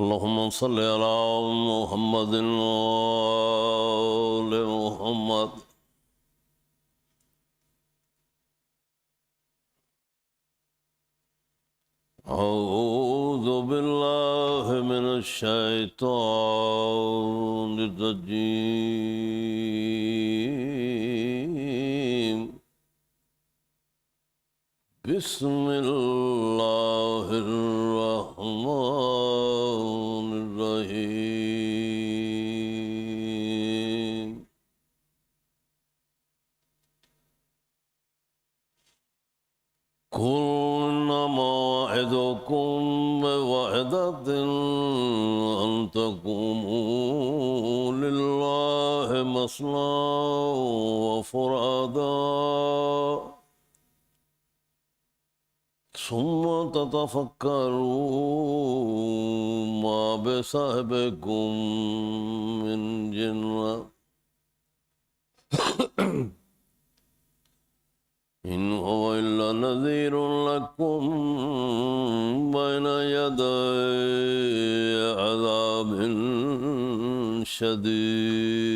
اللهم صل على محمد وآل محمد أعوذ بالله من الشيطان الرجيم بسم الله الرحمن الرحيم قل إنما موعدكم موعدة أن تقوموا لله مثنى وفرادا ثم تتفكروا ما بصاحبكم من جنة إن هو إلا نذير لكم بين يدي عذاب شديد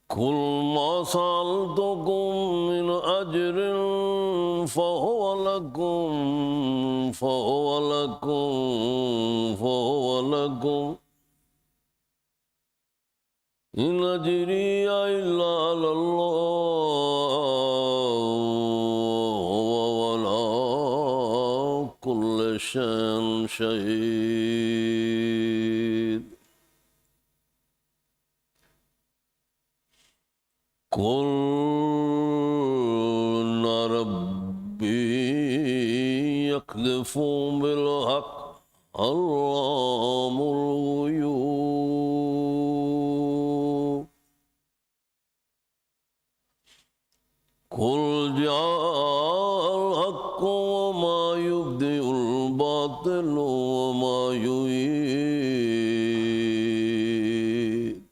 قل ما سألتكم من أجر فهو لكم إن أجري إلا على الله وعلى كل شيء شهيد قل إن ربي يقذف بالحق علام الغيوب قل جاء الحق وما يبدئ الباطل وما يعيد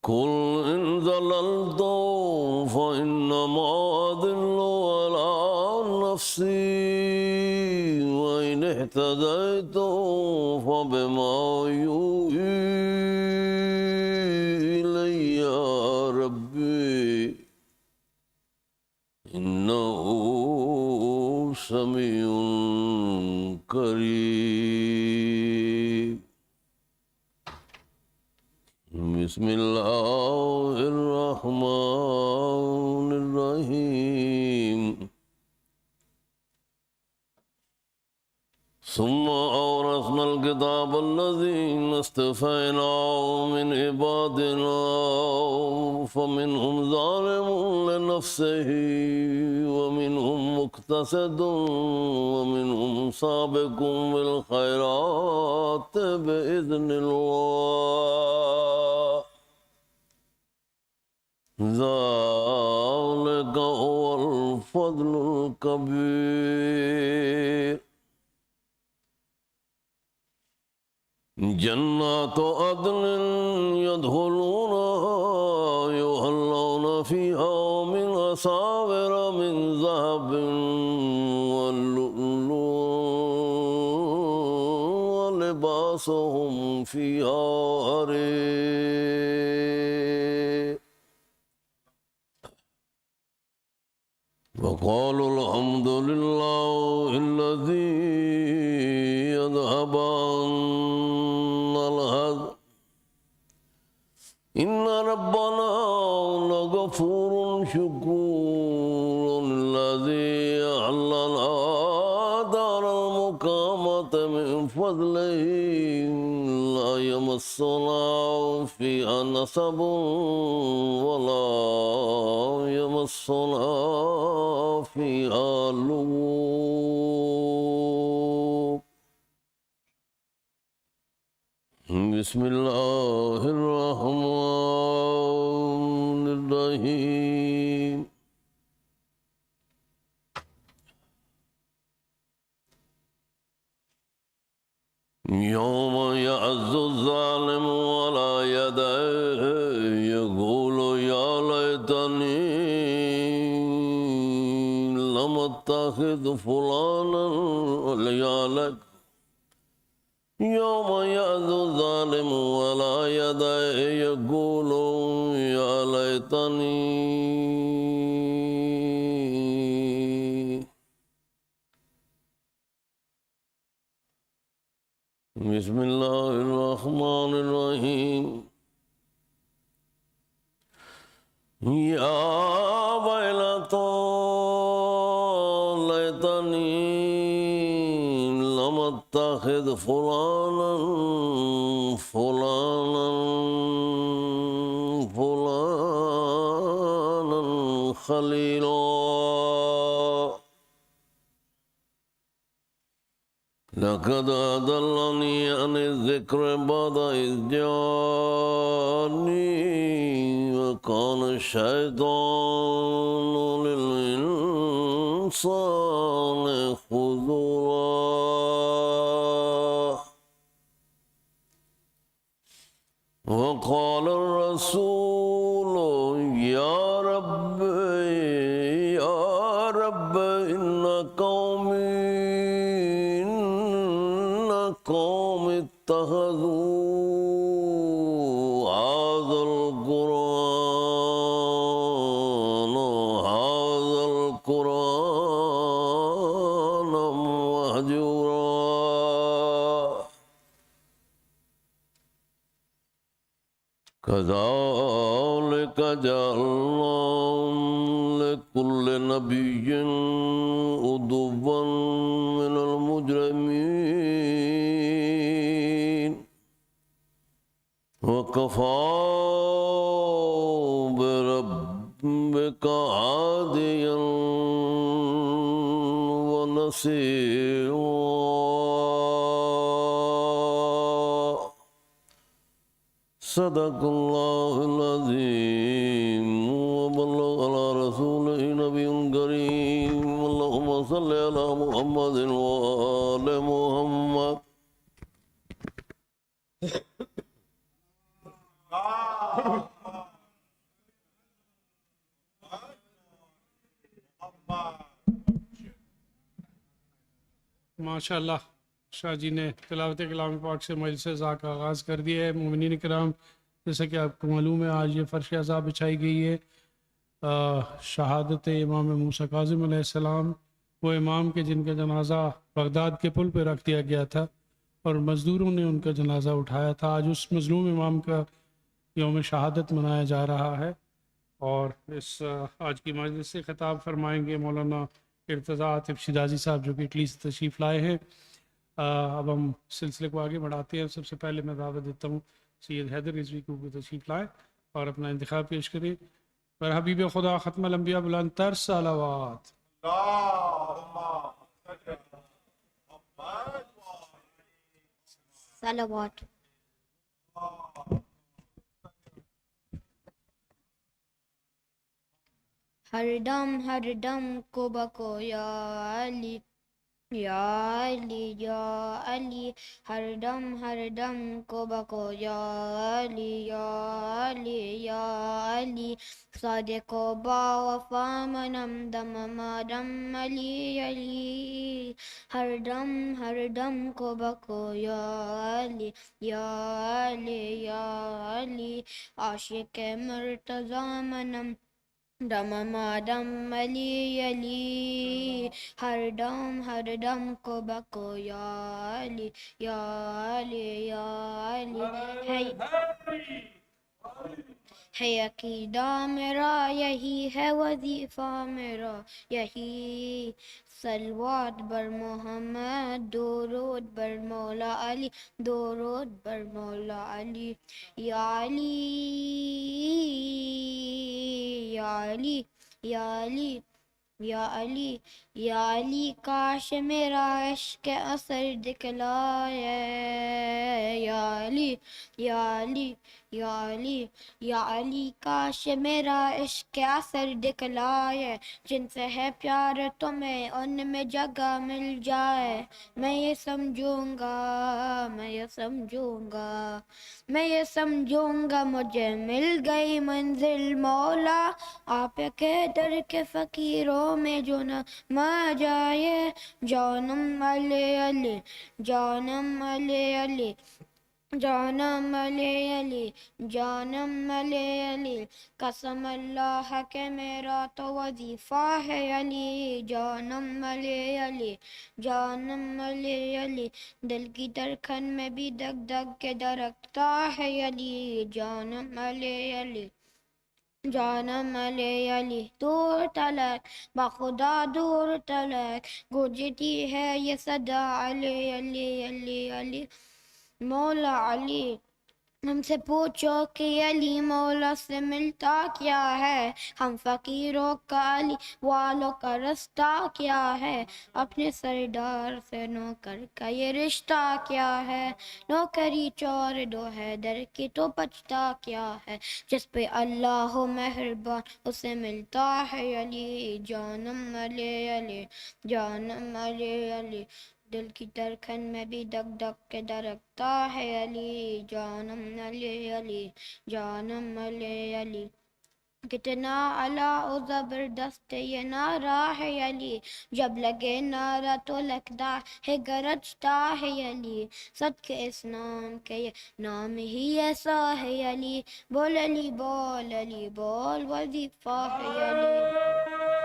قل إن ضللت فإنما أضل على نفسي وإن اهتديت فبما يوحي إلي ربي إنه سميع قريب بسم الله الرحمن الرحيم ثم أورثنا الكتاب الذين اصطفينا من عبادنا فمنهم ظالم لنفسه ومنهم مقتصد ومنهم سابق بالخيرات بإذن الله ذلك هو الفضل الكبير جنات عدن يدخلونها يحلون فيها من أساور من ذهب ولباسهم فيها حرير وقالوا الحمد لله الذي يذهب عنا الحزن إن ربنا لغفور شكور الذي أحلنا دار المقامة من فضله لا يموت يمسنا فيها نصب ولا يمسنا فيها لغوب. بسم الله الرحمن الرحيم. يوم يعز الظالم على يديه يقول يا ليتني لم اتخذ فلانا وليالك. يوم يعز الظالم على يديه يقول يا ليتني. بسم الله الرحمن الرحيم. يا ويلتى ليتني لم اتخذ فلانا خليلا. لقد أضلني عن الذكر بعد إذ جاءني وكان الشيطان للإنسان خذورا. وقال الرسول يا رب إن قوم اتخذوا هذا القرآن مهجورا. كذلك جعلنا لكل نبي عدوا من المجرمين وكفى بربك هاديا ونصيرا. صدق الله العظيم وبلغ على رسوله نبي كريم. اللهم صل على محمد وآل محمد. ماشاء اللہ شاہ جی نے تلاوت کلام پاک سے مجلس ازا کا آغاز کر دیا ہے. مومنین کرام، جیسا کہ آپ کو معلوم ہے آج یہ فرش ازا بچھائی گئی ہے شہادت امام موسیٰ کاظم علیہ السلام، وہ امام کے جن کا جنازہ بغداد کے پل پہ رکھ دیا گیا تھا اور مزدوروں نے ان کا جنازہ اٹھایا تھا. آج اس مظلوم امام کا یوم شہادت منایا جا رہا ہے اور اس آج کی مجلس سے خطاب فرمائیں گے مولانا ارتضیٰ عاطف شرازی صاحب جو کہ اٹلی سے تشریف لائے ہیں. اب ہم سلسلے کو آگے بڑھاتے ہیں. سب سے پہلے میں دعوت دیتا ہوں سید حیدر رضوی کو تشریف لائیں اور اپنا انتخاب پیش کریں. اور حبیب خدا ختم الانبیاء بلند تر صلوات. صلوات. ہر دم کو بکو یا علی یا علی یا علی. ہر دم کو بکو یا علی یا علی یا علی. صادق و با وفا منم دم مادم علی علی. ہر دم کو بکو یا علی یا علی یا علی. عاشق مرتضی منم دم مادم علی علی. ہر دم کو بکو یا علی یا علی یا علی. ہے عقیدہ میرا یہی ہے وظیفہ میرا یہی صلوات بر محمد درود بر مولا علی درود بر مولا علی یا علی یا علی یا علی یا علی یا علی کاش میرا عشق اثر دکھلائے یا علی یا علی یا علی یا علی کاش میرا عشق اثر دکھلائے جن سے ہے پیار تمہیں ان میں جگہ مل جائے میں یہ سمجھوں گا میں یہ سمجھوں گا میں یہ سمجھوں گا مجھے مل گئی منزل مولا آپ کے در کے فقیروں میں جو نہ مر جائے جانم علی علی جانم علی علی جانم علی علی جانم علی علی قسم اللہ کہ میرا تو وظیفہ ہے علی جانم علی علی جانم علی علی دل کی دھڑکن میں بھی دگ دگ کے دھڑکتا ہے علی جانم علی علی جانم علی علی دور تلک بخدا دور تلک گونجتی ہے یہ صدا علی علی علی علی مولا علی ہم سے پوچھو کہ علی مولا سے ملتا کیا ہے ہم فقیروں کا علی والوں کا رستہ کیا ہے اپنے سردار سے نوکر کا یہ رشتہ کیا ہے نوکری چور دو ہے در کی تو بچتا کیا ہے جس پہ اللہ ہو مہربان اسے ملتا ہے علی جانم علی علی جانم علی علی دل کی دھڑکن میں بھی دگ دگ کے دھڑکتا ہے علی جانم علی علی جانم علی علی کتنا اعلیٰ و زبردست یہ نعرہ ہے علی جب لگے نعرہ تو لگتا ہے گرجتا ہے علی صدقے اس نام کے یہ نام ہی ایسا ہے علی بول علی بول علی بول وظیفہ ہے علی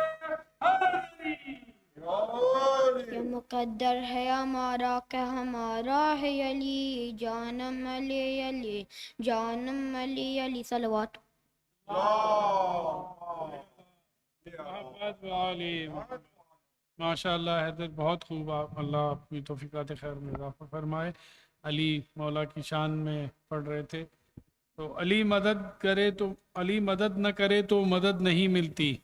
یہ مقدر ہے ہمارا کہ ہمارا ہے علی جانم علی علی جانم علی علی صلوات ماشاء اللہ حضرت بہت خوب آپ اللہ اپنی توفیقات خیر میں اضافہ فرمائے علی مولا کی شان میں پڑھ رہے تھے تو علی مدد کرے تو علی مدد نہ کرے تو مدد نہیں ملتی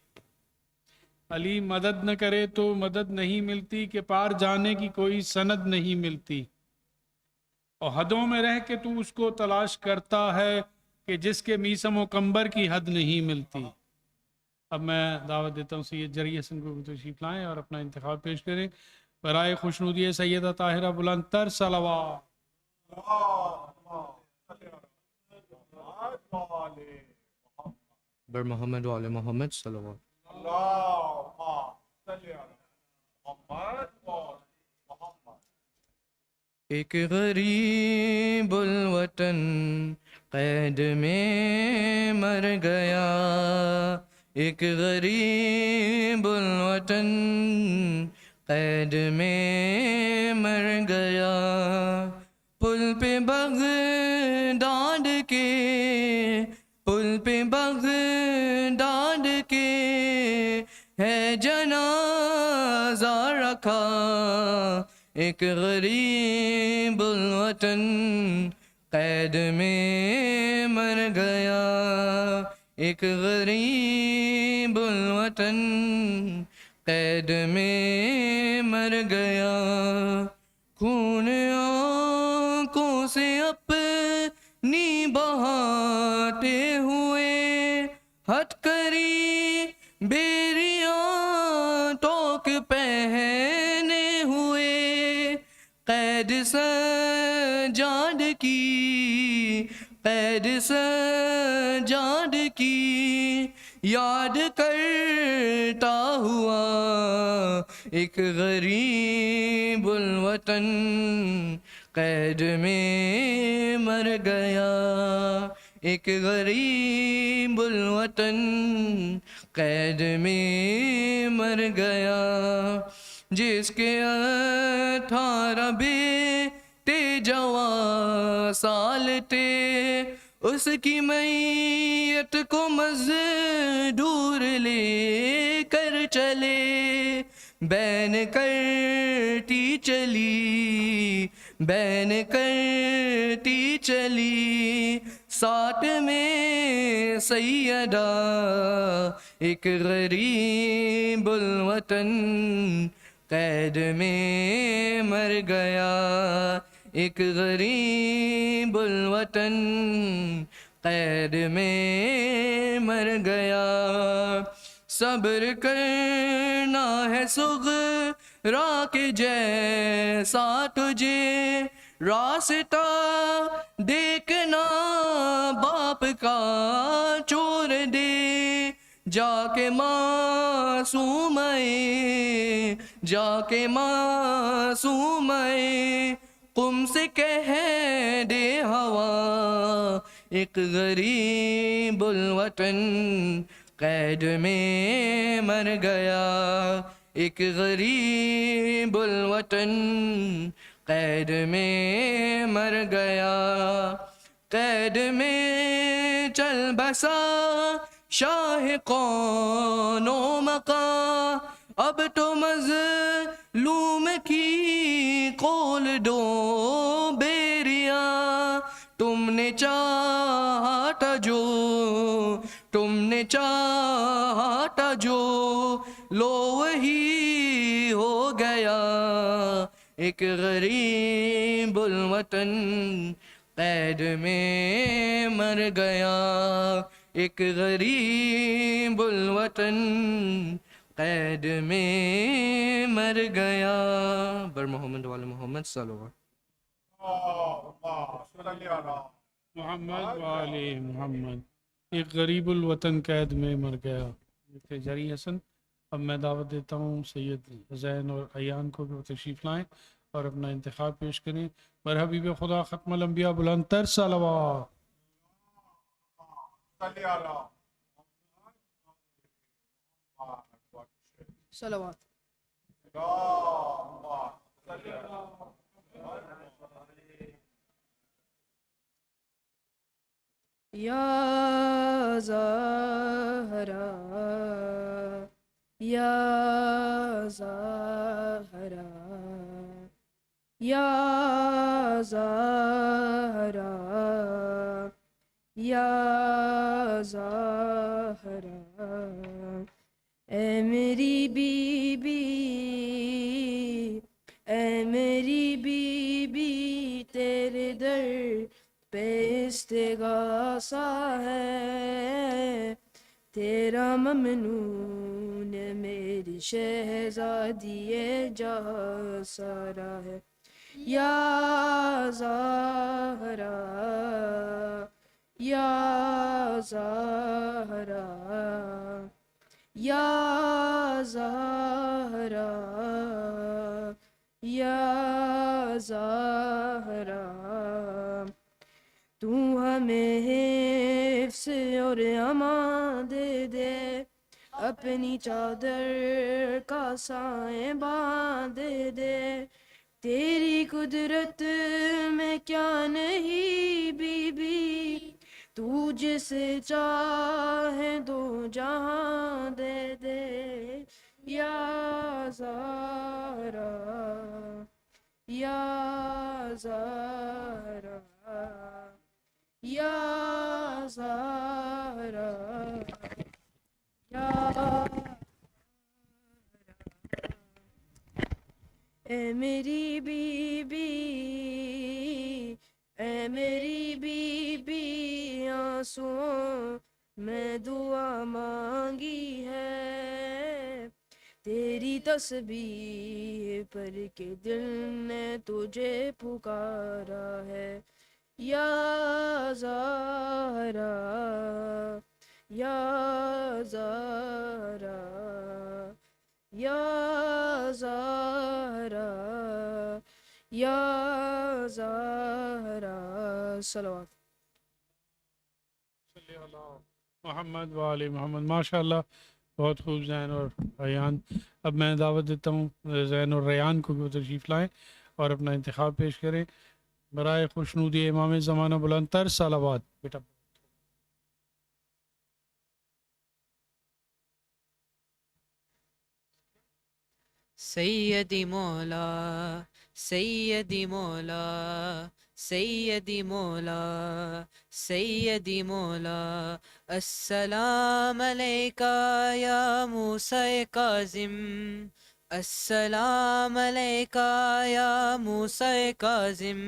علی مدد نہ کرے تو مدد نہیں ملتی کہ پار جانے کی کوئی سند نہیں ملتی اور حدوں میں رہ کے تو اس کو تلاش کرتا ہے کہ جس کے میسم و کمبر کی حد نہیں ملتی اب میں دعوت دیتا ہوں سید جری حسن کو تشریف لائیں اور اپنا انتخاب پیش کریں برائے خوشنودی سیدہ طاہرہ بلند تر صلوات بر محمد و آل محمد صلوات ایک غریب الوطن قید میں مر گیا ایک غریب الوطن قید میں مر گیا پل پہ بغداد کے پل پہ بغداد کے ہے جنازہ رکھا ایک غریب الوطن قید میں مر گیا ایک غریب الوطن قید میں مر گیا خون آنکھوں سے اپنی بہاتے ہوئے ہتھ کری بیریاں ٹوک پہنے ہوئے قید سجاد کی قید سجاد کی یاد کرتا ہوا ایک غریب الوطن قید میں مر گیا ایک غریب الوطن قید میں مر گیا جس کے 18 بیٹے جوان سال تھے اس کی میت کو مزدور لے کر چلے، بین کرتی چلی، بین کرتی چلی، ساتھ میں سیدہ ایک غریب الوطن قید میں مر گیا، ایک غریب الوطن قید میں مر گیا۔ صبر کرنا ہے صغرا کے جیسا تجھے، راستہ دیکھنا باپ کا چھوڑ دے، جا کے معصوم جا کے معصوم قم سے کہہ دے ہوا، ایک غریب الوطن قید میں مر گیا، ایک غریب الوطن قید میں مر گیا۔ قید میں چل بسا شاہ قون و مقام، اب تو مظلوم کی قول دو بیریا، تم نے چاہا تھا جو، تم نے چاہا تھا جو، لو وہی ہو گیا، ایک غریب الوطن قید میں مر گیا، ایک غریب الوطن قید میں مر گیا۔ بر محمد وال محمد صلی اللہ محمد وآل محمد۔ ایک غریب الوطن قید میں مر گیا، تھے جری حسن۔ اب میں دعوت دیتا ہوں سید زین اور ایان کو کہ وہ تشریف لائیں اور اپنا انتخاب پیش کریں۔ بر حبیب خدا ختم الانبیاء بلند تر صلوات۔ صلوات۔ یا زہرا یا زہرا یا زہرا یا زہرا، اے میری بی بی، اے میری بی بی، تیرے در پہ استغاثہ ہے، تیرا ممنون میری شہزادی جہاں سارا ہے۔ یا زہرا یا زہرا یا زہرا یا زہرا، تو ہمیں حفظ اور امان دے دے، اپنی چادر کا سائیں باندھ دے، تیری قدرت میں کیا نہیں بی بی، تو جسے چاہے دو جہاں دے دے۔ یا زہرا یا زہرا یا زہرا یا، اے میری بی بی، اے میری بی بی، آنسوؤں میں دعا مانگی ہے، تیری تسبیح پر کے دل نے تجھے پکارا ہے۔ یا زہرا یا زہرا یا زہرا یا زہرا، صلوات۔ صلی اللہ محمد وآل محمد۔ ماشاء اللہ، بہت خوب زین اور ریان۔ اب میں دعوت دیتا ہوں زین اور ریان کو کہ وہ تشریف لائیں اور اپنا انتخاب پیش کریں۔ برائے خوشنودی امام زمانہ بلند تر صلوات۔ بیٹا سیدی مولا سیدی مولا سیدی مولا سیدی مولا السلام علیکہ یا موسیٰ کاظم السلام علیکہ یا موسیٰ کاظم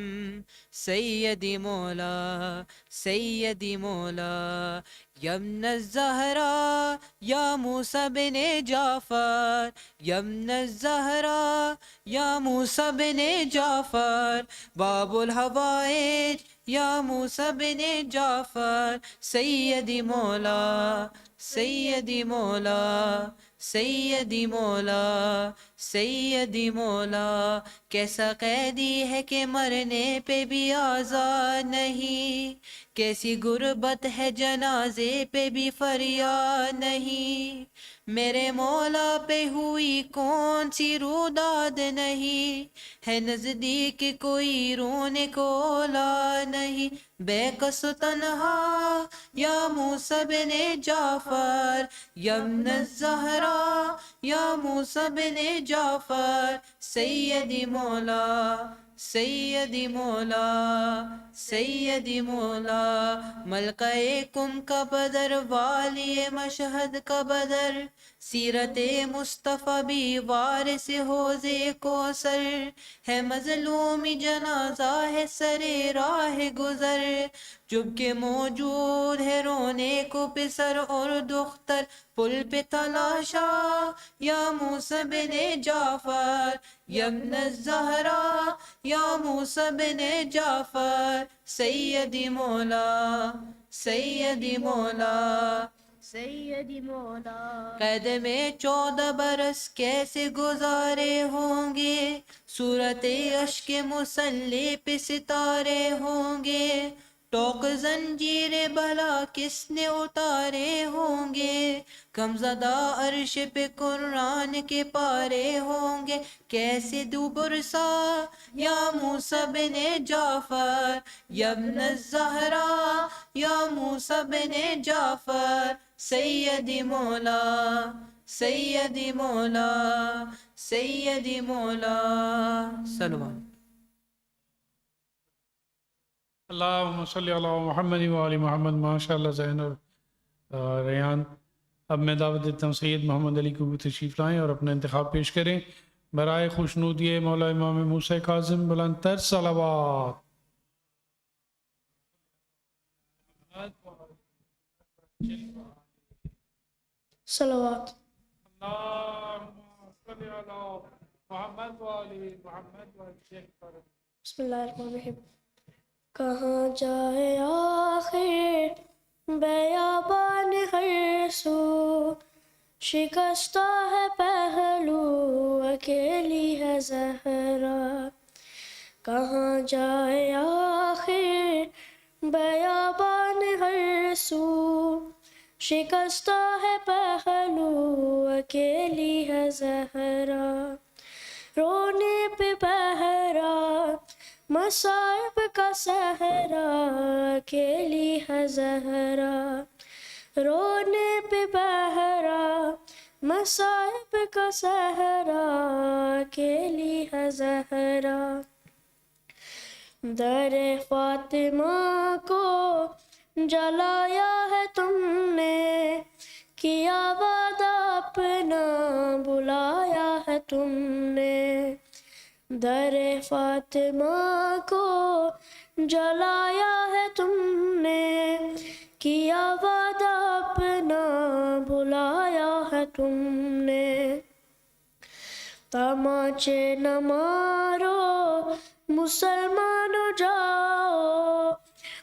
سیدی مولا سیدی مولا یمن الزہرا یا موسیٰ بن جعفر یمن الزہرا یا موسیٰ بن جعفر باب الحوائج یا موسیٰ بن جعفر سیدی مولا سیدی مولا سیدی مولا سیدی مولا کیسا قیدی ہے کہ مرنے پہ بھی آزاد نہیں کیسی غربت ہے جنازے پہ بھی فریاد نہیں میرے مولا پہ ہوئی کون سی روداد نہیں ہے نزدیک کوئی رونے کو اولاد نہیں بے کس تنہا یا موسیٰ بن جعفر یمن الزہرا یا موسیٰ بن جعفر سیدی مولا سیدی مولا سیدی مولا ملکہ کم کا بدر والی مشہد کا بدر سیرت مصطفیٰ بھی وارث حوضے کوثر ہے مظلومی جنازہ ہے سرے راہ گزر چپ کے موجود ہے رونے کو پسر اور دختر پل پہ تلاشا یا موسیٰ بن جعفر یمن الزہرا یا موسیٰ بن جعفر سیدی مولا سیدی مولا سیدی مولا قید میں 14 برس کیسے گزارے ہوں گے صورت اشک مسلح پہ ستارے ہوں گے ٹوک زنجیر بلا کس نے اتارے ہوں گے غمزدہ عرش پہ قرآن کے پارے ہوں گے کیسے دوبرسا یا موسیٰ بن جعفر یمن الزہرا یا موسیٰ بن جعفر سیدی مولا سیدی مولا سیدی مولا سلوان اللہم صلی علی محمد و آل محمد ماشاءاللہ ذہن اور ریان اب میں دعوت دیتا ہوں سید محمد علی کو بھی تشریف لائیں اور اپنا انتخاب پیش کریں برائے خوشنودی مولا امام موسیٰ کاظم بلند تر صلوات صلوات اللہم صلی علی محمد و آل محمد بسم اللہ الرحمن الرحیم کہاں جائے آخر بیابان ہر سو شکستہ ہے پہلو اکیلی ہے زہرا کہاں جائے آخر بیابان ہر سو شکستہ ہے پہلو اکیلی ہے زہرا رونے پہ بہرا مصائب کا صحرا اکیلی ہے زہرا رونے پہ بہرا مصائب کا صحرا اکیلی ہے زہرا در فاطمہ کو جلایا ہے تم نے کیا وعدہ اپنا بلایا ہے تم نے در فاطمہ کو جلایا ہے تم نے کیا وعدہ اپنا بلایا ہے تم نے تماچے نہ مارو مسلمانوں جاؤ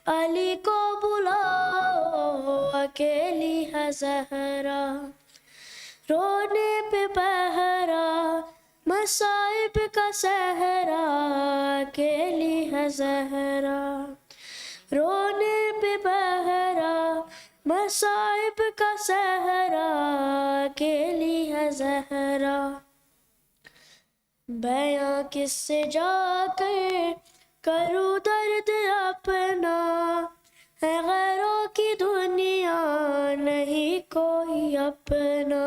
علی کو بلاؤ اکیلی ہے زہرا رونے پہ بہرا مصائب کا صحرا اکیلی ہے زہرا رونے پہ بہرا مصائب کا صحرا اکیلی ہے زہرا بیاں کس سے جا کر کروں درد اپنا ہے غیروں کی دنیا نہیں کوئی اپنا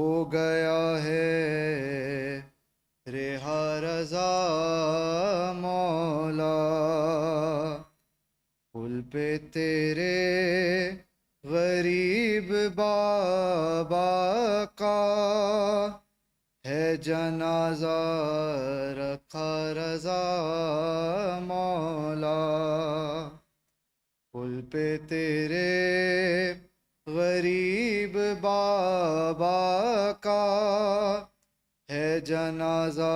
ہو گیا ہے رہا رضا مولا، پل پہ تیرے غریب بابا کا ہے جنازہ رکھا رضا مولا، پل پہ تیرے غریب بابا کا ہے جنازہ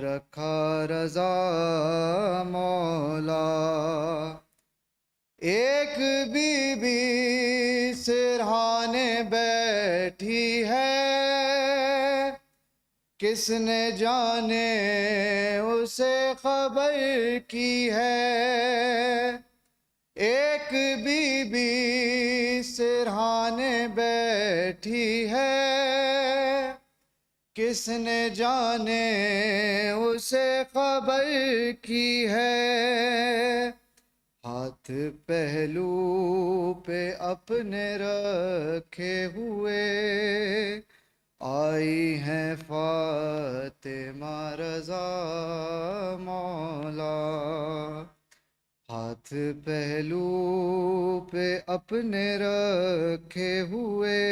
رکھا رضا مولا، ایک بی بی سرہانے بیٹھی ہے، کس نے جانے اسے خبر کی ہے، ایک بی بی سرہانے بیٹھی ہے، کس نے جانے اسے خبر کی ہے، ہاتھ پہلو پہ اپنے رکھے ہوئے آئی ہیں فاطمہ رضا مولا، ہاتھ پہلو پہ اپنے رکھے ہوئے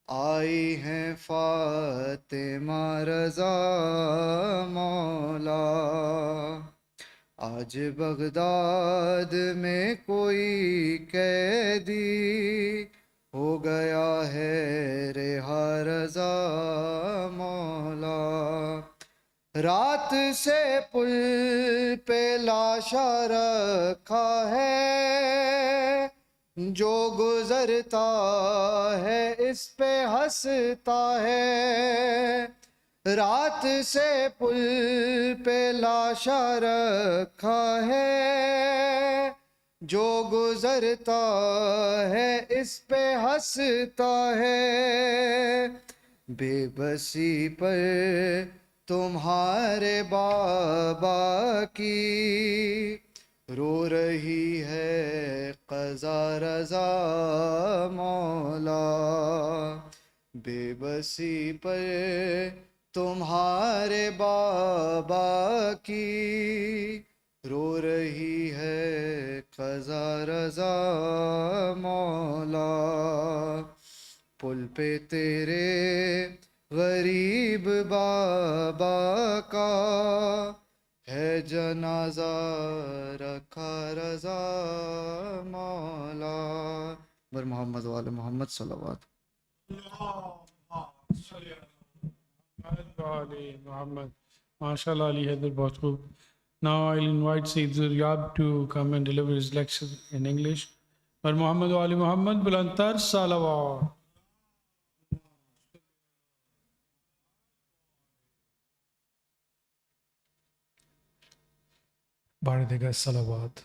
آئی ہیں فاطمہ رضا مولا، آج بغداد میں کوئی قیدی ہو گیا ہے رہا رضا مولا، رات سے پل پہ لاشا رکھا ہے، جو گزرتا ہے اس پہ ہنستا ہے، رات سے پل پہ لاشا رکھا ہے، جو گزرتا ہے اس پہ ہنستا ہے، بے بسی پر تمہارے بابا کی رو رہی ہے قضا رضا مولا، بے بسی پر تمہارے بابا کی رو رہی ہے قضا رضا مولا، پل پہ تیرے غریب بابا کا ہے جنازہ رکھا رضا مولا، بر محمد وآل محمد صلوات۔ Muhammad. MashaAllah, Ali Haider, bahut khoob. Now I'll invite Sayyid Zuryaab to come and deliver his lecture in English. Par Muhammad wa Ali Muhammad, bulantar salawat. Bardega salawat.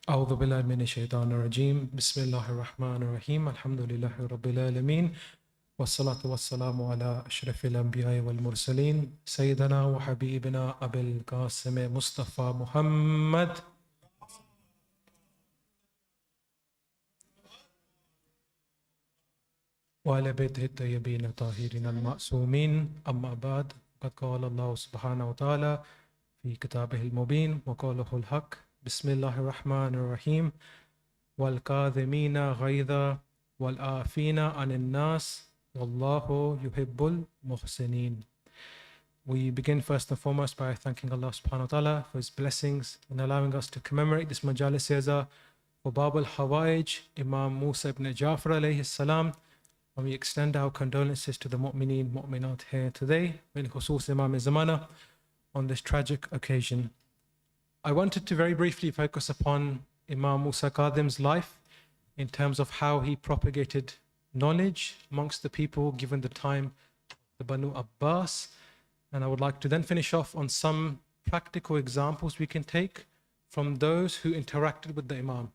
أعوذ بالله من الشيطان الرجيم بسم الله الرحمن الرحيم الحمد لله رب العالمين والصلاة والسلام على أشرف الأنبياء والمرسلين سيدنا وحبيبنا أبي القاسم مصطفى محمد وعلى بيته الطيبين الطاهرين المعصومين أما بعد قد قال الله سبحانه وتعالى في كتابه المبين وقوله الحق بسم الله الرحمن الرحيم والكاظمين غيظ والعافين عن الناس والله يحب المحسنين. We begin first and foremost by thanking Allah subhanahu wa ta'ala for his blessings and allowing us to commemorate this Majalis Yaza for Bab al-Hawaij, Imam Musa ibn Jafar alayhi salam, and we extend our condolences to the mu'mineen, mu'minat here today, in khusus Imam Zamana, on this tragic occasion. I wanted to very briefly focus upon Imam Musa Kazim's life in terms of how he propagated knowledge amongst the people given the time of the Banu Abbas. And I would like to then finish off on some practical examples we can take from those who interacted with the Imam.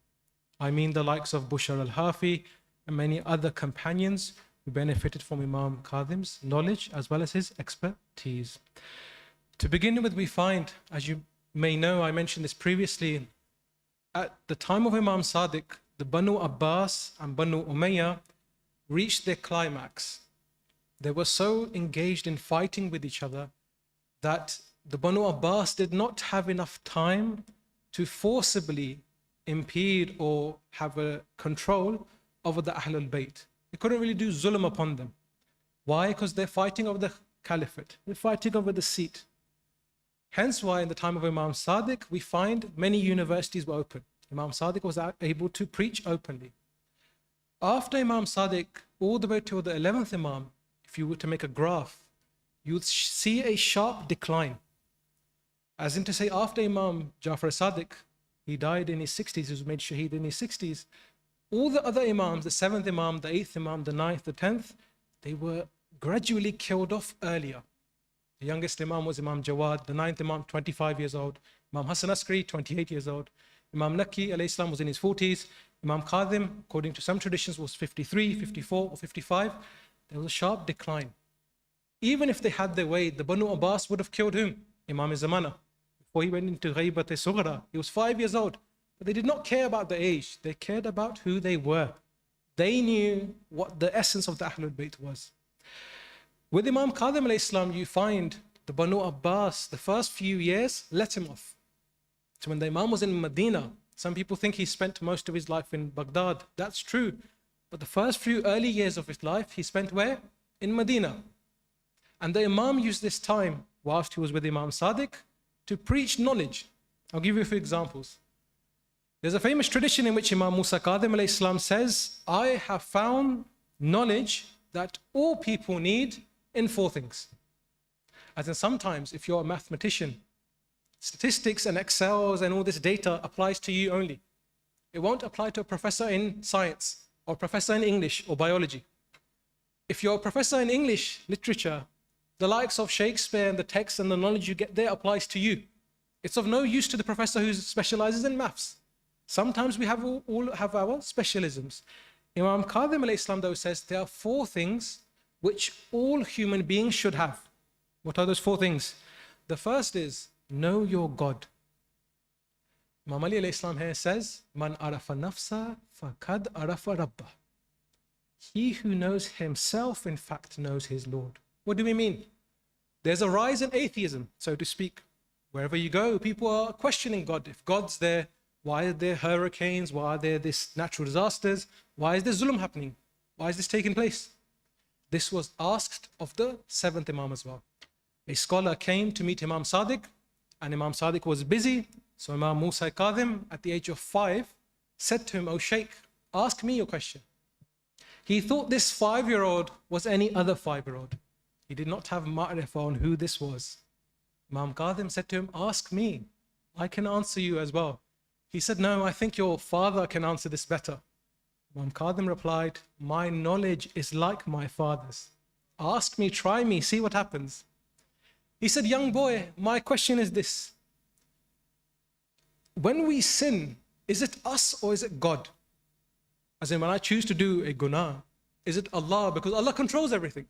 I mean the likes of Bushar al-Hafi and many other companions who benefited from Imam Kazim's knowledge as well as his expertise. To begin with, we find, as you may know, I mentioned this previously, at the time of Imam Sadiq, the Banu Abbas and Banu Umayyah reached their climax. They were so engaged in fighting with each other that the Banu Abbas did not have enough time to forcibly impede or have a control over the Ahlul Bayt. They couldn't really do zulm upon them. Why? Because they're fighting over the caliphate. They're fighting over the seat. Hence why in the time of Imam Sadiq, we find many universities were open. Imam Sadiq was able to preach openly. After Imam Sadiq, all the way to the 11th Imam, if you were to make a graph, you would see a sharp decline. As in to say, after Imam Jafar Sadiq, he died in his 60s, he was made shaheed in his 60s, all the other Imams, the 7th Imam, the 8th Imam, the 9th, the 10th, they were gradually killed off earlier. The youngest Imam was Imam Jawad, the 9th Imam, 25 years old, Imam Hassan Askari, 28 years old, Imam Nakki, alayhi salam, was in his 40s, Imam Kazim, according to some traditions, was 53, 54, or 55. There was a sharp decline. Even if they had their way, the Banu Abbas would have killed whom? Imam Zamana. Before he went into Ghaibat-e-Sughra, he was 5 years old. But they did not care about the age. They cared about who they were. They knew what the essence of the Ahlul Bayt was. With Imam Kazim alayhi salam, you find the Banu Abbas, the first few years, let him off. So when the Imam was in Medina, some people think he spent most of his life in Baghdad. That's true. But the first few early years of his life, he spent where? In Medina. And the Imam used this time, whilst he was with Imam Sadiq, to preach knowledge. I'll give you a few examples. There's a famous tradition in which Imam Musa Kazim alayhi salam says, I have found knowledge that all people need in 4 things. As in sometimes, if you're a mathematician, statistics and Excels and all this data applies to you only. It won't apply to a professor in science or professor in English or biology. If you're a professor in English literature, the likes of Shakespeare and the text and the knowledge you get there applies to you. It's of no use to the professor who specializes in maths. Sometimes we all have our specialisms. Imam Kazim alayhi salam though says there are 4 things which all human beings should have. What are those 4 things? The first is, know your God. Imam Ali alayhi salam here says, Man arafa nafsa fakad arafa rabbah. He who knows himself, in fact, knows his Lord. What do we mean? There's a rise in atheism, so to speak. Wherever you go, people are questioning God. If God's there, why are there hurricanes? Why are there this natural disasters? Why is there zulm happening? Why is this taking place? This was asked of the 7th Imam as well. A scholar came to meet Imam Sadiq, and Imam Sadiq was busy. So Imam Musa Kazim, at the age of 5, said to him, "O Shaykh, ask me your question." He thought this 5-year-old was any other 5-year-old. He did not have ma'rifah on who this was. Imam Kazim said to him, "Ask me, I can answer you as well." He said, "No, I think your father can answer this better." Imam Kazim replied, "My knowledge is like my father's. Ask me, try me, see what happens." He said, "Young boy, my question is this. When we sin, is it us or is it God? As in, when I choose to do a guna, is it Allah? Because Allah controls everything."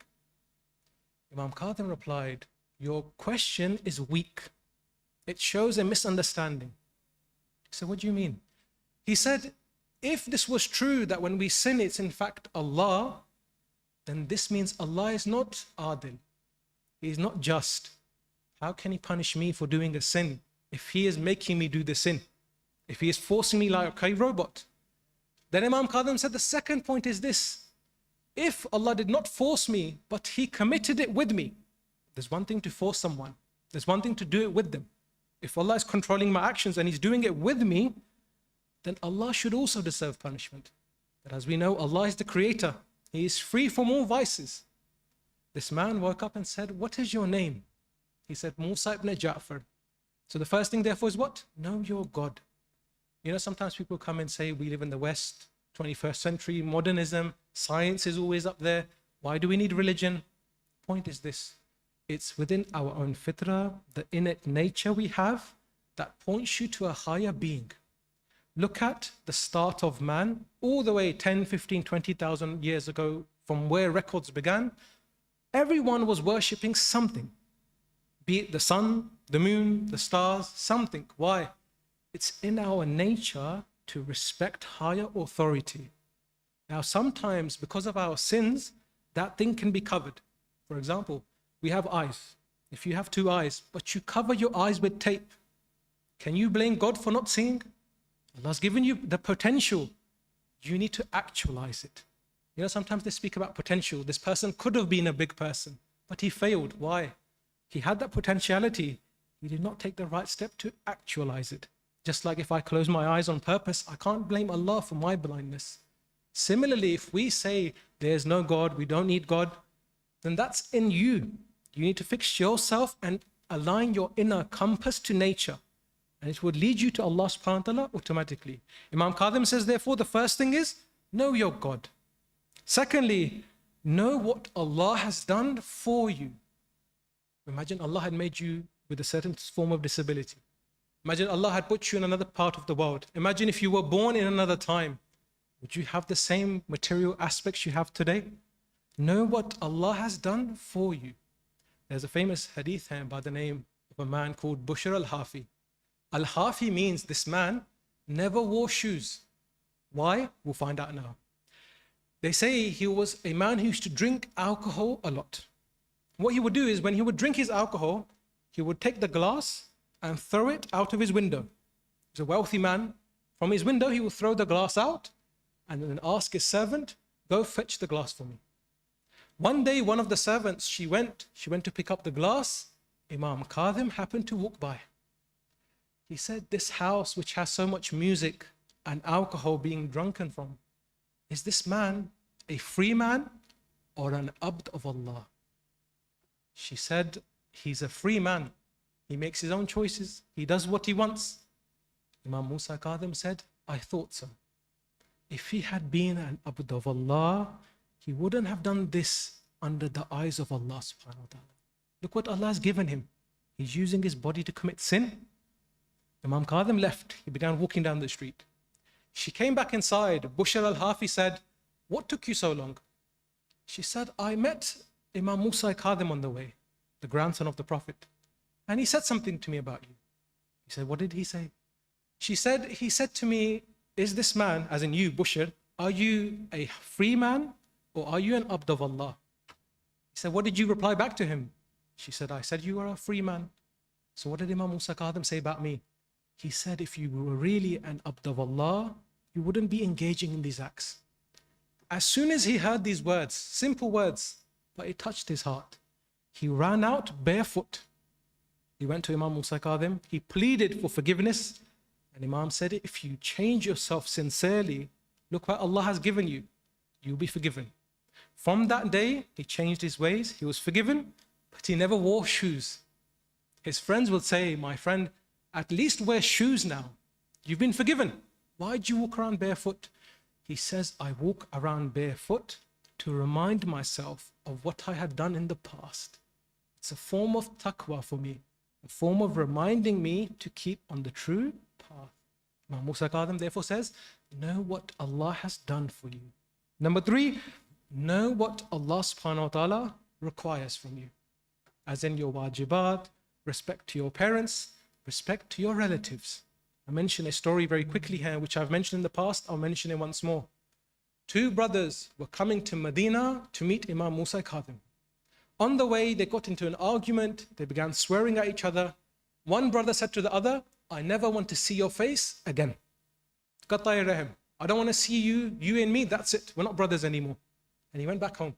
Imam Kazim replied, "Your question is weak. It shows a misunderstanding." He said, "What do you mean?" He said, "If this was true, that when we sin, it's in fact Allah, then this means Allah is not adil. He is not just. How can He punish me for doing a sin if He is making me do the sin? If He is forcing me like a robot?" Then Imam Kazim said, the second point is this. If Allah did not force me, but He committed it with me, there's one thing to force someone. There's one thing to do it with them. If Allah is controlling my actions and He's doing it with me, then Allah should also deserve punishment. But as we know, Allah is the creator. He is free from all vices. This man woke up and said, "What is your name?" He said, "Musa ibn Ja'far." So the first thing therefore is what? Know your God. You know, sometimes people come and say, we live in the West, 21st century, modernism, science is always up there. Why do we need religion? Point is this. It's within our own fitrah, the innate nature we have, that points you to a higher being. Look at the start of man, all the way 10, 15, 20,000 years ago, from where records began. Everyone was worshipping something, be it the sun, the moon, the stars, something. Why? It's in our nature to respect higher authority. Now, sometimes because of our sins, that thing can be covered. For example, we have eyes. If you have two eyes, but you cover your eyes with tape, can you blame God for not seeing? Allah's given you the potential. You need to actualize it. You know, sometimes they speak about potential. This person could have been a big person, but he failed. Why? He had that potentiality. He did not take the right step to actualize it. Just like if I close my eyes on purpose, I can't blame Allah for my blindness. Similarly, if we say there's no God, we don't need God, then that's in you. You need to fix yourself and align your inner compass to nature. And it would lead you to Allah subhanahu wa ta'ala automatically. Imam Kazim says, therefore, the first thing is, know your God. Secondly, know what Allah has done for you. Imagine Allah had made you with a certain form of disability. Imagine Allah had put you in another part of the world. Imagine if you were born in another time. Would you have the same material aspects you have today? Know what Allah has done for you. There's a famous hadith here by the name of a man called Bushr al-Hafi. Al-Hafi means this man never wore shoes. Why? We'll find out now. They say he was a man who used to drink alcohol a lot. What he would do is when he would drink his alcohol, he would take the glass and throw it out of his window. He's a wealthy man. From his window, he would throw the glass out and then ask his servant, go fetch the glass for me. One day, one of the servants, she went to pick up the glass. Imam Kazim happened to walk by. He said, this house which has so much music and alcohol being drunken from, is this man a free man or an abd of Allah? She said, he's a free man. He makes his own choices. He does what he wants. Imam Musa Kazim said, I thought so. If he had been an abd of Allah, he wouldn't have done this under the eyes of Allah subhanahu wa ta'ala. Look what Allah has given him. He's using his body to commit sin. Imam Kazim left. He began walking down the street. She came back inside. Bushr al-Hafi said, what took you so long? She said, I met Imam Musa Kazim on the way, the grandson of the Prophet. And he said something to me about you. He said, what did he say? She said, he said to me, is this man, as in you, Bushr, are you a free man or are you an abd of Allah? He said, what did you reply back to him? She said, I said, you are a free man. So what did Imam Musa Kazim say about me? He said, if you were really an abd of Allah, you wouldn't be engaging in these acts. As soon as he heard these words, simple words, but it touched his heart, he ran out barefoot. He went to Imam Musa Kazim, he pleaded for forgiveness, and Imam said, if you change yourself sincerely, look what Allah has given you, you'll be forgiven. From that day, he changed his ways, he was forgiven, but he never wore shoes. His friends would say, my friend, at least wear shoes now. You've been forgiven. Why do you walk around barefoot? He says, I walk around barefoot to remind myself of what I had done in the past. It's a form of taqwa for me, a form of reminding me to keep on the true path. Imam Musa Kazim therefore says, know what Allah has done for you. Number 3, know what Allah subhanahu wa ta'ala requires from you. As in your wajibat, respect to your parents, respect to your relatives. I mention a story very quickly here, which I've mentioned in the past. I'll mention it once more. 2 brothers were coming to Medina to meet Imam Musa Kazim. On the way, they got into an argument. They began swearing at each other. One brother said to the other, I never want to see your face again. Qat'i rahim. I don't want to see you and me, that's it. We're not brothers anymore. And he went back home.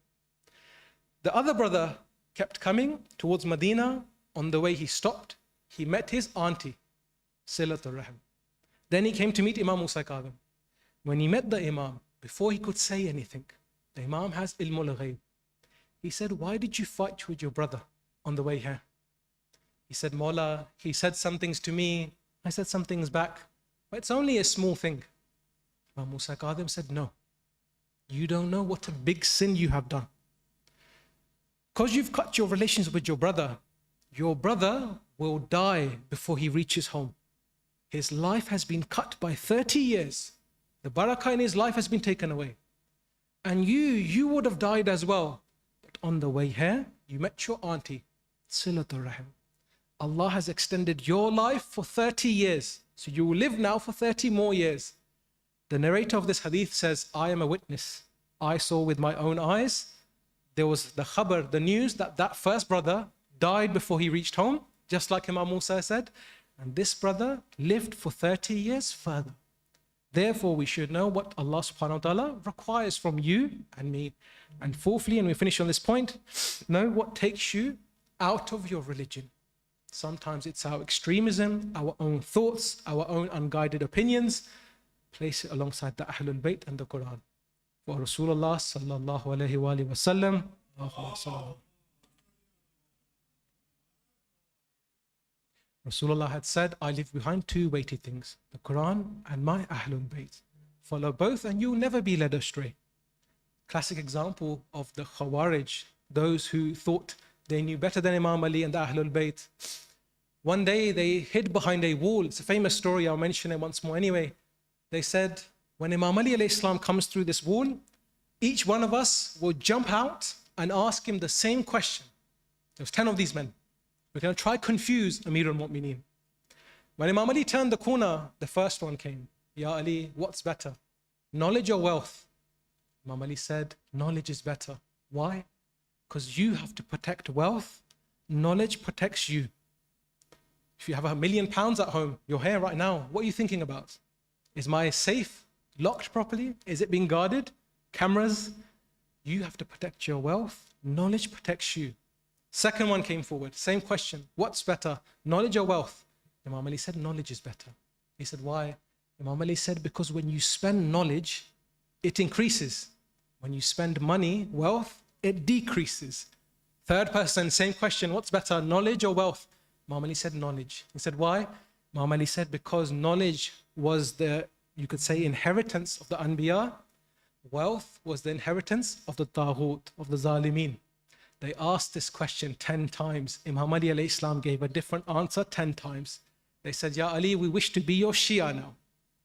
The other brother kept coming towards Medina. On the way, he stopped. He met his auntie, Silatul Rahim. Then he came to meet Imam Musa Kazim. When he met the Imam, before he could say anything, the Imam has ilmul ghayb. He said, why did you fight with your brother on the way here? He said, Mawla, he said some things to me, I said some things back, but it's only a small thing. Imam Musa Kazim said, no, you don't know what a big sin you have done. Because you've cut your relations with your brother will die before he reaches home. His life has been cut by 30 years. The barakah in his life has been taken away. And you would have died as well. But on the way here, you met your auntie, Silatul Rahim. Allah has extended your life for 30 years. So you will live now for 30 more years. The narrator of this hadith says, I am a witness. I saw with my own eyes. There was the khabar, the news that that first brother died before he reached home, just like Imam Musa said. And this brother lived for 30 years further. Therefore, we should know what Allah subhanahu wa ta'ala requires from you and me. And fourthly, and we finish on this point, know what takes you out of your religion. Sometimes it's our extremism, our own thoughts, our own unguided opinions. Place it alongside the Ahlul Bayt and the Quran. For Rasulullah sallallahu alayhi wa sallam, Rasulullah had said, I leave behind two weighty things, the Quran and my Ahlul Bayt. Follow both and you'll never be led astray. Classic example of the Khawarij, those who thought they knew better than Imam Ali and the Ahlul Bayt. One day they hid behind a wall. It's a famous story, I'll mention it once more anyway. They said, when Imam Ali alayhi salam comes through this wall, each one of us will jump out and ask him the same question. There was 10 of these men. We're going to try confuse Amir al-Mu'mineen. When Imam Ali turned the corner, the first one came. Ya Ali, what's better? Knowledge or wealth? Imam Ali said, knowledge is better. Why? Because you have to protect wealth. Knowledge protects you. If you have £1 million at home, you're here right now, what are you thinking about? Is my safe locked properly? Is it being guarded? Cameras? You have to protect your wealth. Knowledge protects you. Second one came forward, same question. What's better, knowledge or wealth? Imam Ali said, knowledge is better. He said, why? Imam Ali said, because when you spend knowledge, it increases. When you spend money, wealth, it decreases. Third person, same question. What's better, knowledge or wealth? Imam Ali said, knowledge. He said, why? Imam Ali said, because knowledge was the, you could say, inheritance of the Anbiya. Wealth was the inheritance of the Taghut, of the Zalimeen. They asked this question 10 times. Imam Ali alayhi salam gave a different answer 10 times. They said, Ya Ali, we wish to be your Shia now.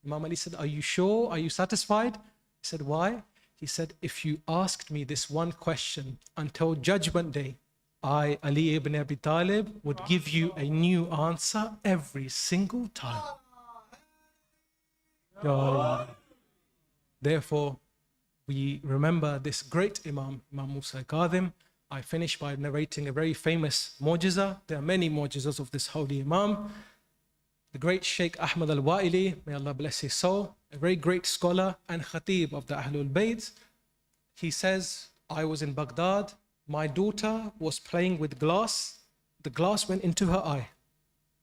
Imam Ali said, are you sure? Are you satisfied? He said, why? He said, if you asked me this one question until Judgment Day, I, Ali ibn Abi Talib, would give you a new answer every single time. Therefore, we remember this great Imam, Imam Musa Kazim. I finish by narrating a very famous mu'jiza. There are many mu'jizas of this holy Imam. The great Sheikh Ahmad al-Wa'ili, may Allah bless his soul, a very great scholar and khatib of the Ahlul Bayt. He says, I was in Baghdad. My daughter was playing with glass. The glass went into her eye.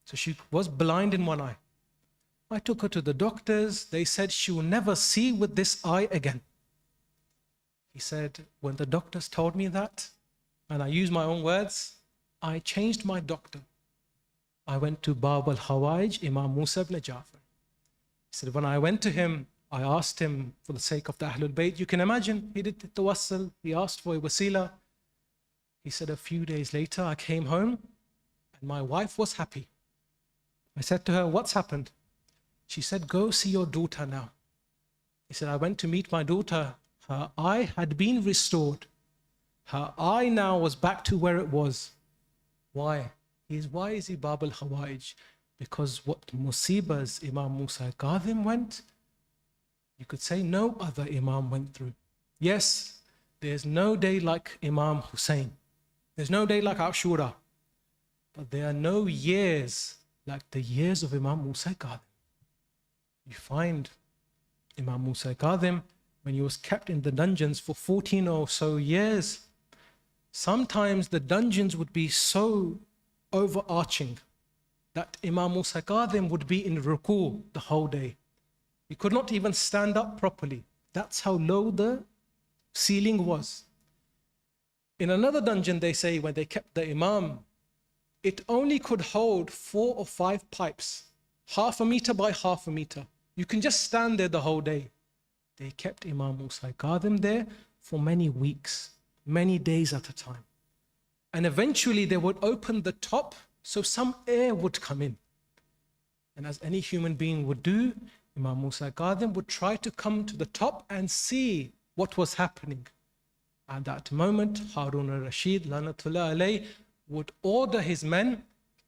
So she was blind in one eye. I took her to the doctors. They said she will never see with this eye again. He said, when the doctors told me that, and I use my own words, I changed my doctor. I went to Bab al-Hawaij, Imam Musa ibn Jafar. He said, when I went to him, I asked him for the sake of the Ahlul Bayt. You can imagine, he did tawassul, he asked for a wasila. He said, a few days later, I came home and my wife was happy. I said to her, what's happened? She said, go see your daughter now. He said, I went to meet my daughter. Her eye had been restored. Her eye now was back to where it was. Why? Why is he Bab al-Hawaij? Because what musibahs Imam Musa Kazim went, you could say no other Imam went through. Yes, there's no day like Imam Hussein. There's no day like Ashura. But there are no years like the years of Imam Musa Kazim. You find Imam Musa Kazim, when he was kept in the dungeons for 14 or so years, sometimes the dungeons would be so overarching that Imam Musa Kazim would be in ruku the whole day. He could not even stand up properly. That's how low the ceiling was. In another dungeon, they say, when they kept the Imam, it only could hold 4 or 5 pipes, 1/2 meter by 1/2 meter. You can just stand there the whole day. They kept Imam Musa Kazim there for many weeks, many days at a time. And eventually they would open the top so some air would come in. And as any human being would do, Imam Musa Kazim would try to come to the top and see what was happening. At that moment, Harun al-Rashid, Lanatullah alayh, would order his men,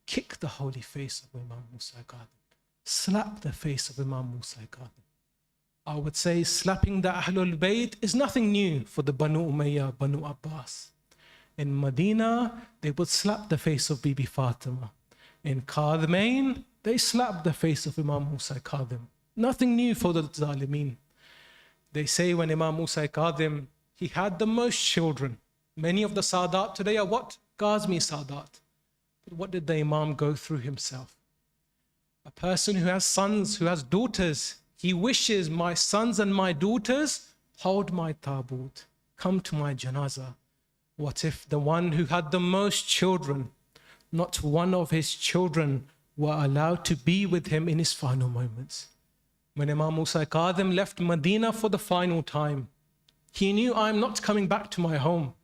kick the holy face of Imam Musa Kazim, slap the face of Imam Musa Kazim. I would say slapping the Ahlul Bayt is nothing new for the Banu Umayyah, Banu Abbas. In Medina, they would slap the face of Bibi Fatima. In Kadhimain, they slapped the face of Imam Musa Kazim. Nothing new for the Zalimeen. They say when Imam Musa Kazim, he had the most children. Many of the Sadat today are what? Ghazmi Sadat. But what did the Imam go through himself? A person who has sons, who has daughters, he wishes, my sons and my daughters, hold my taboot, come to my janazah. What if the one who had the most children, not one of his children were allowed to be with him in his final moments? When Imam Musa Kazim left Medina for the final time, he knew, I'm not coming back to my home.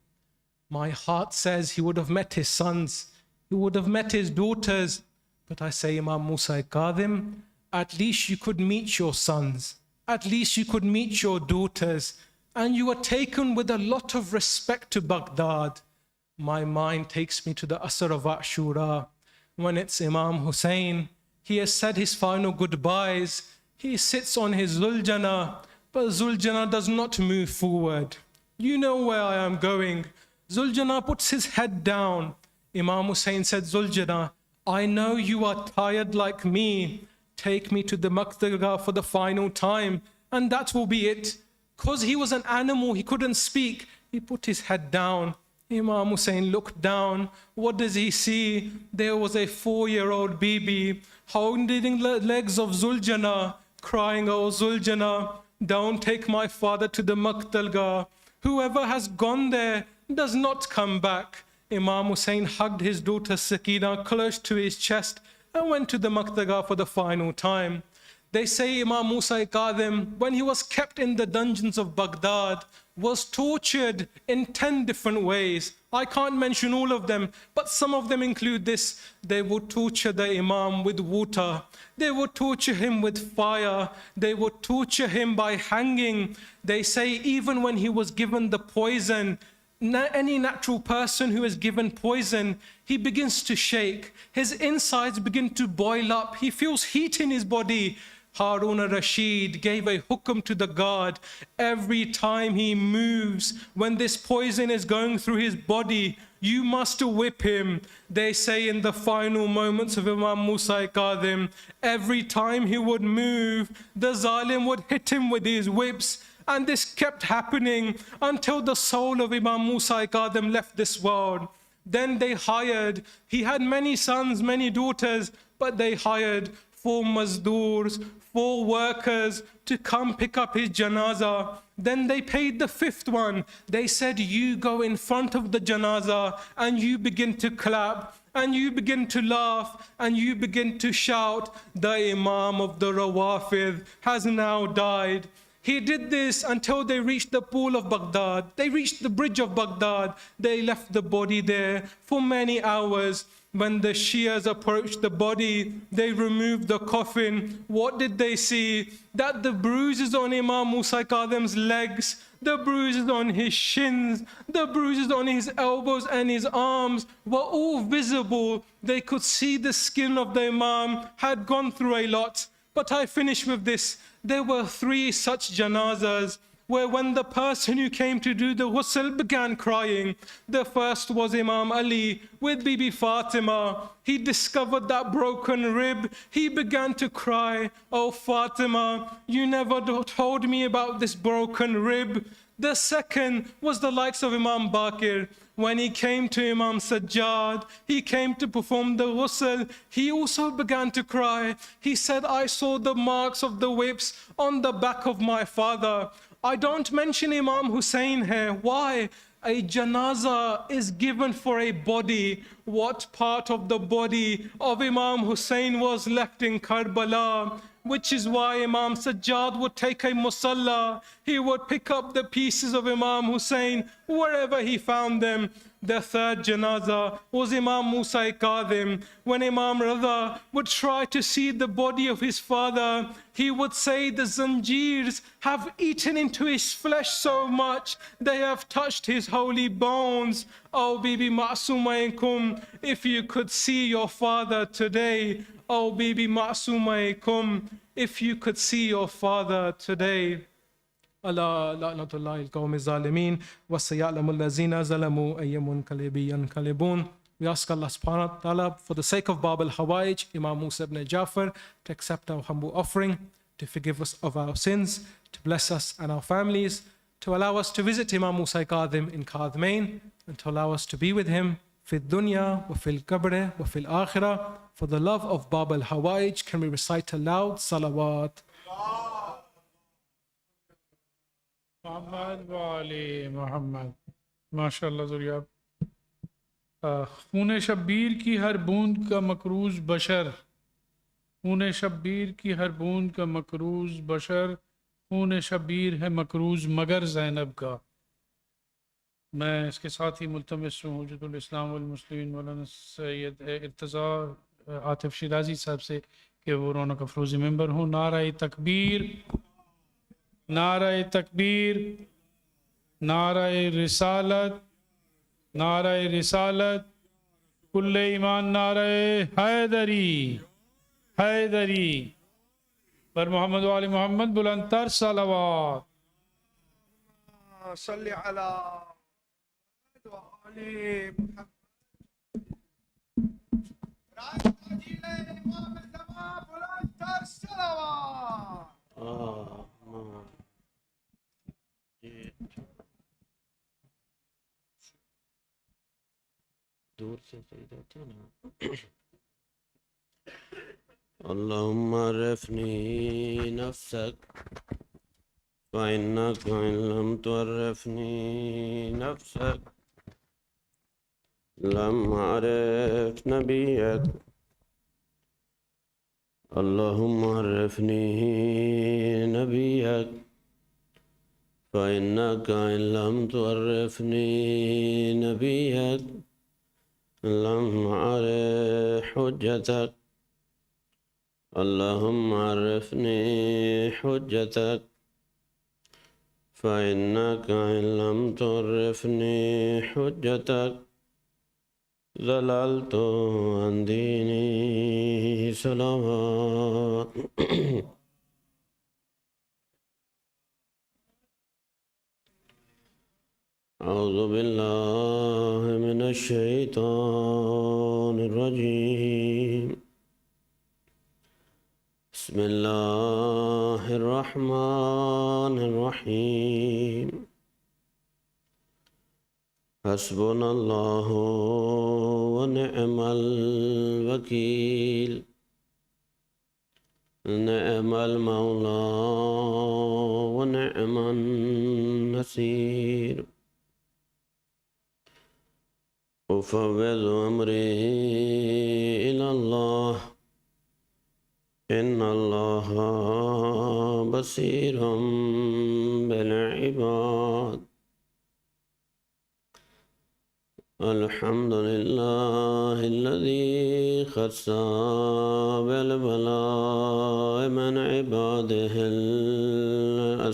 My heart says he would have met his sons, he would have met his daughters. But I say, Imam Musa Kazim, at least you could meet your sons, at least you could meet your daughters, and you were taken with a lot of respect to Baghdad. My mind takes me to the Asr of Ashura, when it's Imam Hussein. He has said his final goodbyes. He sits on his Zuljana, but Zuljana does not move forward. You know where I am going. Zuljana puts his head down. Imam Hussein said, Zuljana, I know you are tired like me. Take me to the Maqtagah for the final time, and that will be it. Because he was an animal, he couldn't speak. He put his head down. Imam Hussein looked down. What does he see? There was a 4-year-old baby holding the legs of Zuljana, crying, oh Zuljana, don't take my father to the Maqtagah. Whoever has gone there does not come back. Imam Hussein hugged his daughter Sakina close to his chest and went to the Maqtagah for the final time. They say Imam Musa Kazim, when he was kept in the dungeons of Baghdad, was tortured in 10 different ways. I can't mention all of them, but some of them include this. They would torture the Imam with water. They would torture him with fire. They would torture him by hanging. They say even when he was given the poison, any natural person who is given poison, he begins to shake. His insides begin to boil up. He feels heat in his body. Harun al-Rashid gave a hukum to the guard. Every time he moves, when this poison is going through his body, you must whip him. They say in the final moments of Imam Musa Kazim, every time he would move, the Zalim would hit him with his whips. And this kept happening until the soul of Imam Musa Kazim left this world. Then they hired, he had many sons, many daughters, but they hired 4 mazdoors, 4 workers to come pick up his janazah. Then they paid the 5th one. They said, you go in front of the janazah and you begin to clap and you begin to laugh and you begin to shout, the Imam of the Rawafid has now died. He did this until they reached the pool of Baghdad. They reached the bridge of Baghdad. They left the body there for many hours. When the Shias approached the body, they removed the coffin. What did they see? That the bruises on Imam Musa Kazim's legs, the bruises on his shins, the bruises on his elbows and his arms were all visible. They could see the skin of the Imam had gone through a lot. But I finish with this. There were 3 such janazas where when the person who came to do the ghusl began crying, the first was Imam Ali with Bibi Fatima. He discovered that broken rib. He began to cry, oh Fatima, you never told me about this broken rib. The second was the likes of Imam Baqir. When he came to Imam Sajjad, he came to perform the ghusl, he also began to cry. He said, I saw the marks of the whips on the back of my father. I don't mention Imam Hussein here. Why? A janazah is given for a body. What part of the body of Imam Hussein was left in Karbala? Which is why Imam Sajjad would take a musalla. He would pick up the pieces of Imam Hussein wherever he found them. their third janazah was Imam Musa Kazim. When Imam Raza would try to see the body of his father, he would say the zanjeers have eaten into his flesh so much they have touched his holy bones. Oh Bibi Ma'sumaykum, if you could see your father today. Oh Bibi Ma'sumaykum, if you could see your father today. Allah la'natullahi al-qawmi zalimin wa sayalamu allazina zalamu ayyamun kalibiyan kalibun. We ask Allah subhanahu wa ta'ala, for the sake of Bab al-Hawaij, Imam Musa ibn Jafar, to accept our humble offering, to forgive us of our sins, to bless us and our families, to allow us to visit Imam Musa Kazim in Kadmain, and to allow us to be with him fi dunya wa fil qabr wa fil akhirah. For the love of Bab al-Hawaij, can we recite aloud salawat? محمد وآل محمد. ماشاءاللہ زریاب. خون شبیر کی ہر بوند کا مکروز بشر، خون شبیر کی ہر بوند کا مکروز بشر، خون شبیر ہے مکروز مگر زینب کا. میں اس کے ساتھ ہی ملتمس ہوں حجت الاسلام والمسلمین مولانا سید ارتضا عاطف شیرازی صاحب سے کہ وہ رونق افروزی ممبر ہوں. نعرہ تکبیر، نعرہ تکبیر، نعرہ رسالت، نعرہ رسالت، کل ایمان، نعرہ حیدری، حیدری پر محمد و آل محمد بلند تر صلوات. صلی علی وآل محمد. رائے تاجیل امام زمان بلند تر صلوات. دور سے سجدہ تھا نا. اللہم عرفنی نفسک فإنک إن لم تعرفنی نفسک لم أعرف نبیک. اللہم عرفنی نبیک فإنک إن لم تعرفنی نبیک لم أعرف حجتك. اللهم عرفني حجتك فإنك إن لم تعرفني حجتك ضللت عن ديني. صلوات. أعوذ بالله من الشيطان الرجيم. بسم الله الرحمن الرحيم. حسبنا الله ونعم الوكيل. نعم المولى ونعم النصير. أفوض أمري إلى الله إن الله بصير بالعباد. الحمد لله الذي خص بالبلاء من عباده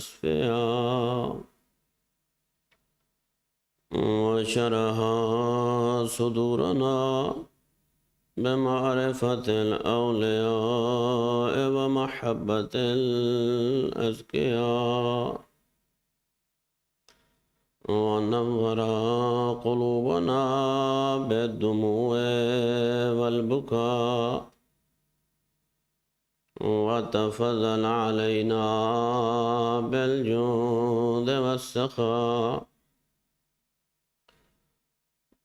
الأصفياء وشرح صدورنا بمعرفة الأولياء ومحبة الأزكياء ونور قلوبنا بالدموع والبكاء وتفضل علينا بالجود والسخاء.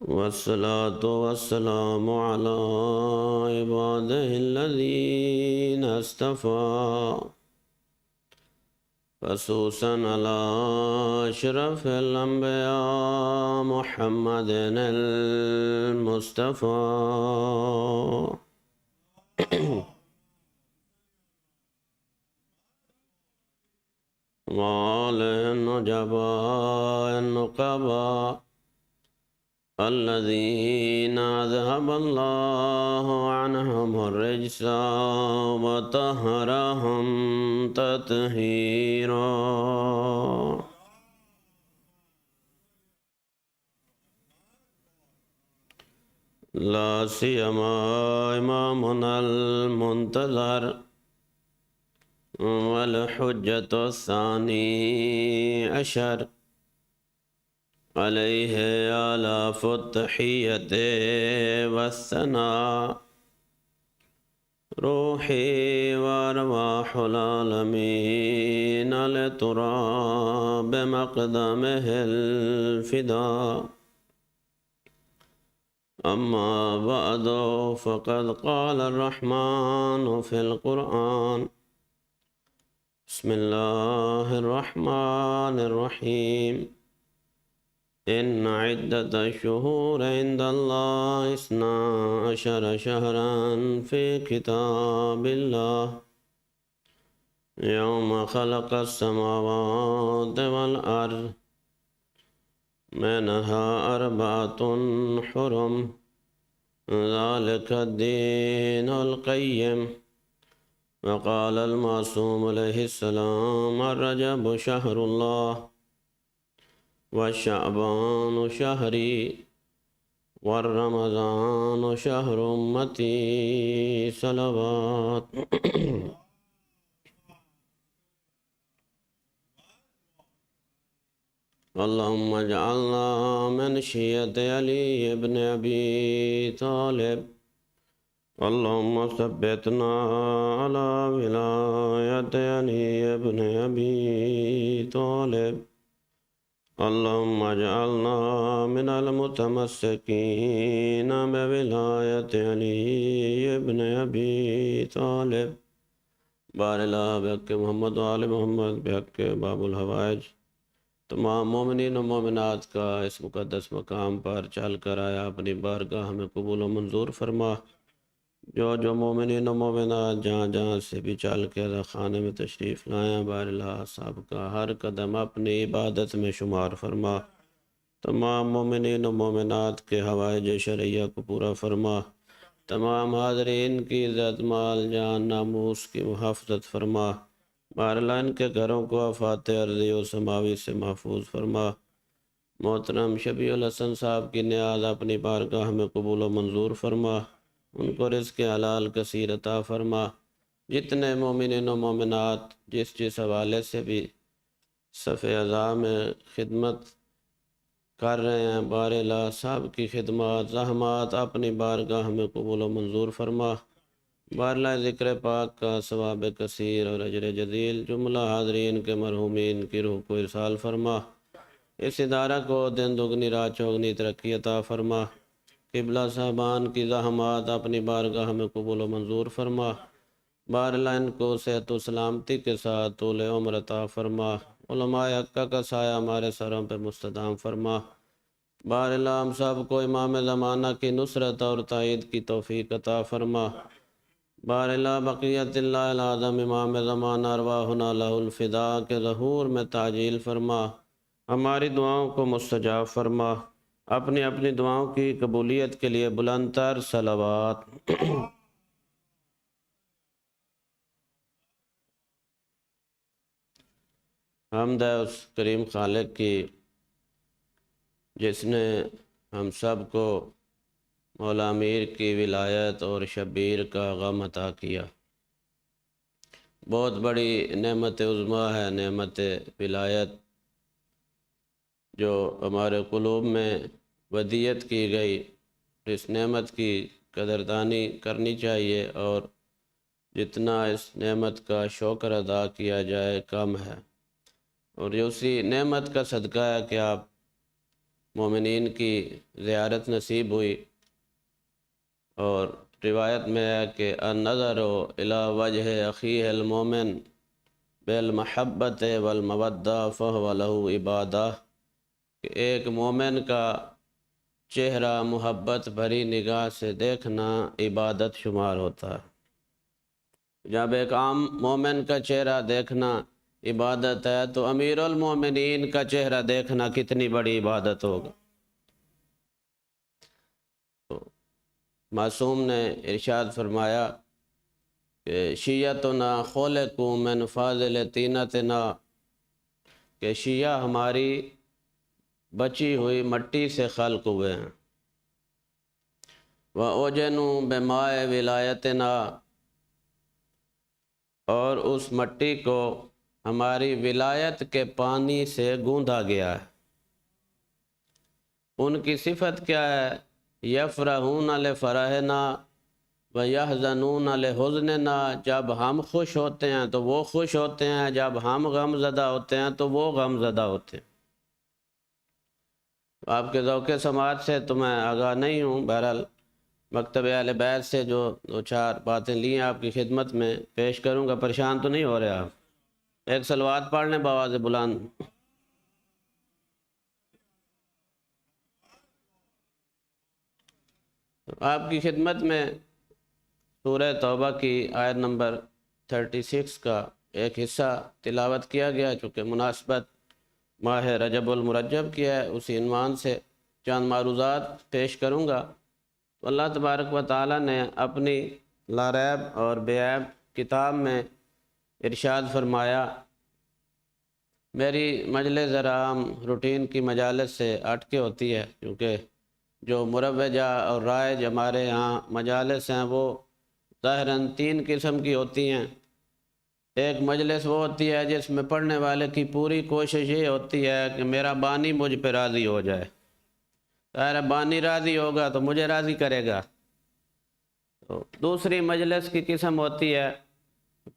والصلاة والسلام على عباده الذين اصطفى خصوصا على أشرف الأنبياء محمد المصطفى وآله النجباء النقباء الذين أذهب الله عنهم الرجس وطهرهم تطهيرا. لا سيما إمامنا المنتظر والحجة الثاني عشر عليه آلاف التحية والثناء، روحي وأرواح العالمين لتراب مقدمه الفداء. أما بعد، فقد قال الرحمن في القرآن: بسم الله الرحمن الرحيم. إن عدة الشهور عند الله 12 شهرا في كتاب الله يوم خلق السماوات والأرض منها 4 حرم ذلك الدين القيم. وقال المعصوم عليه السلام: الرجب شهر الله والشعبان شهري والرمضان شهر أمتي. صلوات. اللهم اجعلنا من شيعة علي بن أبي طالب. اللهم ثبتنا على ولاية علي بن أبي طالب. اللهم اجعلنا من المتمسكين بولاية علي بن أبي طالب. بار اللہ بحق محمد و آل محمد بحق باب الحوائج. تمام مومنین و مومنات کا اس مقدس مقام پر چل کر آیا اپنی بارگاہ میں قبول و منظور فرما. جو مومنین و مومنات جہاں جہاں سے بھی چل کے خانے میں تشریف لائیں، بار اللہ صاحب کا ہر قدم اپنی عبادت میں شمار فرما. تمام مومنین و مومنات کے حوائج شرعیہ کو پورا فرما. تمام حاضرین کی عزت مال جان ناموس کی محافظت فرما. بار اللہ ان کے گھروں کو آفات ارضی و سماوی سے محفوظ فرما. محترم شبیع الحسن صاحب کی نیاز اپنی بارگاہ میں قبول و منظور فرما. ان کو رزق حلال کثیر عطا فرما. جتنے مومنین و مومنات جس حوالے سے بھی صف اعضاء میں خدمت کر رہے ہیں، بار اللہ صاحب کی خدمات زحمات اپنی بارگاہ میں قبول و منظور فرما. بار اللہ ذکر پاک کا ثواب کثیر اور اجر جزیل جملہ حاضرین کے مرحومین کی روح کو ارسال فرما. اس ادارہ کو دن دگنی رات چوگنی ترقی عطا فرما. قبلہ صاحبان کی زحمات اپنی بارگاہ میں قبول و منظور فرما. بار اللہ ان کو صحت و سلامتی کے ساتھ طول عمر عطا فرما. علماء حقہ کا سایہ ہمارے سروں پہ مستدام فرما. بار اللہ ہم سب کو امام زمانہ کی نصرت اور تائید کی توفیق عطا فرما. بار اللہ بقیت اللہ العظم امام زمانہ ارواحنا لہ الفداء کے ظہور میں تعجیل فرما. ہماری دعاؤں کو مستجاب فرما. اپنی اپنی دعاؤں کی قبولیت کے لیے بلند تر صلوات. حمد ہے اس کریم خالق کی جس نے ہم سب کو مولا امیر کی ولایت اور شبیر کا غم عطا کیا. بہت بڑی نعمت عظمیٰ ہے نعمت ولایت، جو ہمارے قلوب میں ودیت کی گئی. اس نعمت کی قدردانی کرنی چاہیے، اور جتنا اس نعمت کا شکر ادا کیا جائے کم ہے. اور یہ اسی نعمت کا صدقہ ہے کہ آپ مومنین کی زیارت نصیب ہوئی. اور روایت میں ہے کہ النظر الی وجہ اخیہ المومن بالمحبت والمودہ فہو لہ عبادہ، کہ ایک مومن کا چہرہ محبت بھری نگاہ سے دیکھنا عبادت شمار ہوتا ہے. جب ایک عام مومن کا چہرہ دیکھنا عبادت ہے تو امیر المومنین کا چہرہ دیکھنا کتنی بڑی عبادت ہوگا. معصوم نے ارشاد فرمایا کہ شیعتنا خلقوا من فاضل طینتنا، کہ شیعہ ہماری بچی ہوئی مٹی سے خلق ہوئے ہیں۔ وَأُوجَنُوا بِمَاءِ وِلایتنا، اور اس مٹی کو ہماری ولایت کے پانی سے گوندھا گیا ہے۔ ان کی صفت کیا ہے؟ یفرحون لفرحنا ویحزنون لحزننا، جب ہم خوش ہوتے ہیں تو وہ خوش ہوتے ہیں، جب ہم غم زدہ ہوتے ہیں تو وہ غم زدہ ہوتے ہیں۔ آپ کے ذوق سماعت سے تو میں آگاہ نہیں ہوں، بہرحال مکتب اہل بیت سے جو دو چار باتیں لی ہیں آپ کی خدمت میں پیش کروں گا۔ پریشان تو نہیں ہو رہے آپ؟ ایک صلوات پڑھ لیں بآواز بلند۔ آپ کی خدمت میں سورہ توبہ کی آیت نمبر 36 کا ایک حصہ تلاوت کیا گیا، چونکہ مناسبت ماہ رجب المرجب کی ہے، اسی عنوان سے چند معروضات پیش کروں گا۔ تو اللہ تبارک و تعالیٰ نے اپنی لاریب اور بے عیب کتاب میں ارشاد فرمایا، میری مجلس ذرا عام روٹین کی مجالس سے ہٹ کے ہوتی ہے، کیونکہ جو مروجہ اور رائج ہمارے ہاں مجالس ہیں وہ ظاہراً 3 قسم کی ہوتی ہیں۔ ایک مجلس وہ ہوتی ہے جس میں پڑھنے والے کی پوری کوشش یہ ہوتی ہے کہ میرا بانی مجھ پہ راضی ہو جائے، ظاہر بانی راضی ہوگا تو مجھے راضی کرے گا۔ تو دوسری مجلس کی قسم ہوتی ہے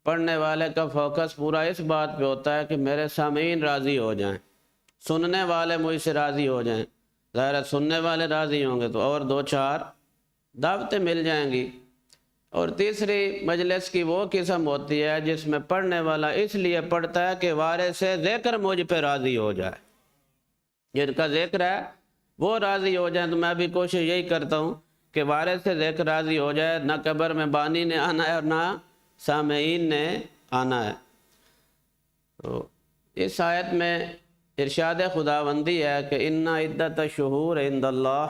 پڑھنے والے کا فوکس پورا اس بات پہ ہوتا ہے کہ میرے سامعین راضی ہو جائیں، سننے والے مجھ سے راضی ہو جائیں، ظاہر سننے والے راضی ہوں گے تو اور 2-4 دعوتیں مل جائیں گی۔ اور تیسری مجلس کی وہ قسم ہوتی ہے جس میں پڑھنے والا اس لیے پڑھتا ہے کہ وارث سے ذکر مجھ پہ راضی ہو جائے، جن کا ذکر ہے وہ راضی ہو جائیں۔ تو میں بھی کوشش یہی کرتا ہوں کہ وارث سے ذکر راضی ہو جائے، نہ قبر میں بانی نے آنا ہے اور نہ سامعین نے آنا ہے۔ تو اس آیت میں ارشاد خداوندی ہے کہ ان عدت الشہور عند اللہ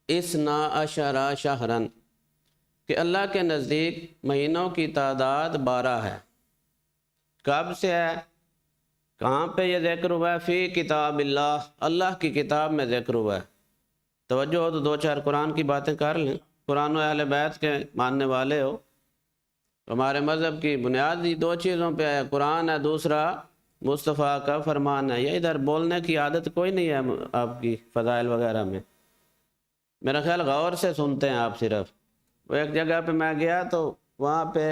12 شہرن، کہ اللہ کے نزدیک مہینوں کی تعداد 12 ہے۔ کب سے ہے؟ کہاں پہ یہ ذکر ہوا ہے؟ فی کتاب اللہ، اللہ کی کتاب میں ذکر ہوا ہے۔ توجہ ہو تو 2-4 قرآن کی باتیں کر لیں، قرآن و اہل بیت کے ماننے والے ہو۔ ہمارے مذہب کی بنیادی 2 چیزوں پہ ہے، قرآن ہے، دوسرا مصطفیٰ کا فرمان ہے۔ یہ ادھر بولنے کی عادت کوئی نہیں ہے آپ کی فضائل وغیرہ میں، میرا خیال غور سے سنتے ہیں آپ صرف۔ وہ ایک جگہ پہ میں گیا تو وہاں پہ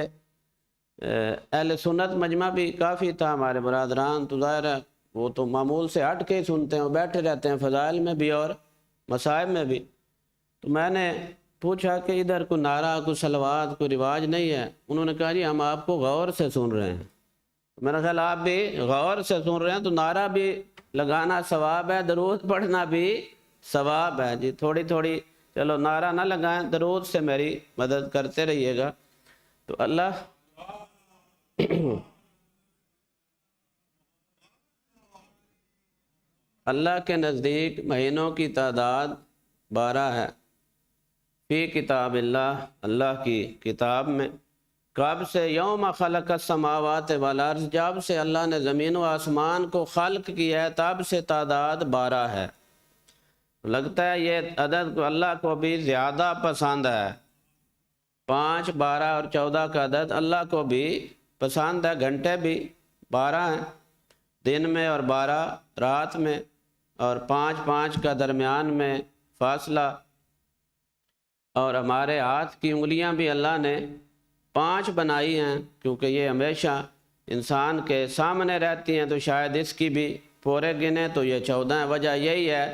اہل سنت مجمع بھی کافی تھا ہمارے برادران، تو ظاہر ہے وہ تو معمول سے ہٹ کے ہی سنتے ہیں، وہ بیٹھے رہتے ہیں فضائل میں بھی اور مصائب میں بھی۔ تو میں نے پوچھا کہ ادھر کوئی نعرہ، کوئی صلوات، کوئی رواج نہیں ہے؟ انہوں نے کہا جی ہم آپ کو غور سے سن رہے ہیں۔ میرا خیال آپ بھی غور سے سن رہے ہیں تو نعرہ بھی لگانا ثواب ہے، درود پڑھنا بھی ثواب ہے۔ جی تھوڑی تھوڑی چلو نعرہ نہ لگائیں، درود سے میری مدد کرتے رہیے گا۔ تو اللہ کے نزدیک مہینوں کی تعداد 12 ہے، فی کتاب اللہ، اللہ کی کتاب میں۔ کب سے؟ یوم خلق السماوات والارض، جب سے اللہ نے زمین و آسمان کو خلق کیا ہے تب سے تعداد 12 ہے۔ لگتا ہے یہ عدد کو اللہ کو بھی زیادہ پسند ہے، 5، 12 اور 14 کا عدد اللہ کو بھی پسند ہے۔ گھنٹے بھی 12 ہیں دن میں اور 12 رات میں، اور 5 کا درمیان میں فاصلہ۔ اور ہمارے ہاتھ کی انگلیاں بھی اللہ نے 5 بنائی ہیں، کیونکہ یہ ہمیشہ انسان کے سامنے رہتی ہیں، تو شاید اس کی بھی پورے گنے تو یہ 14 ہے۔ وجہ یہی ہے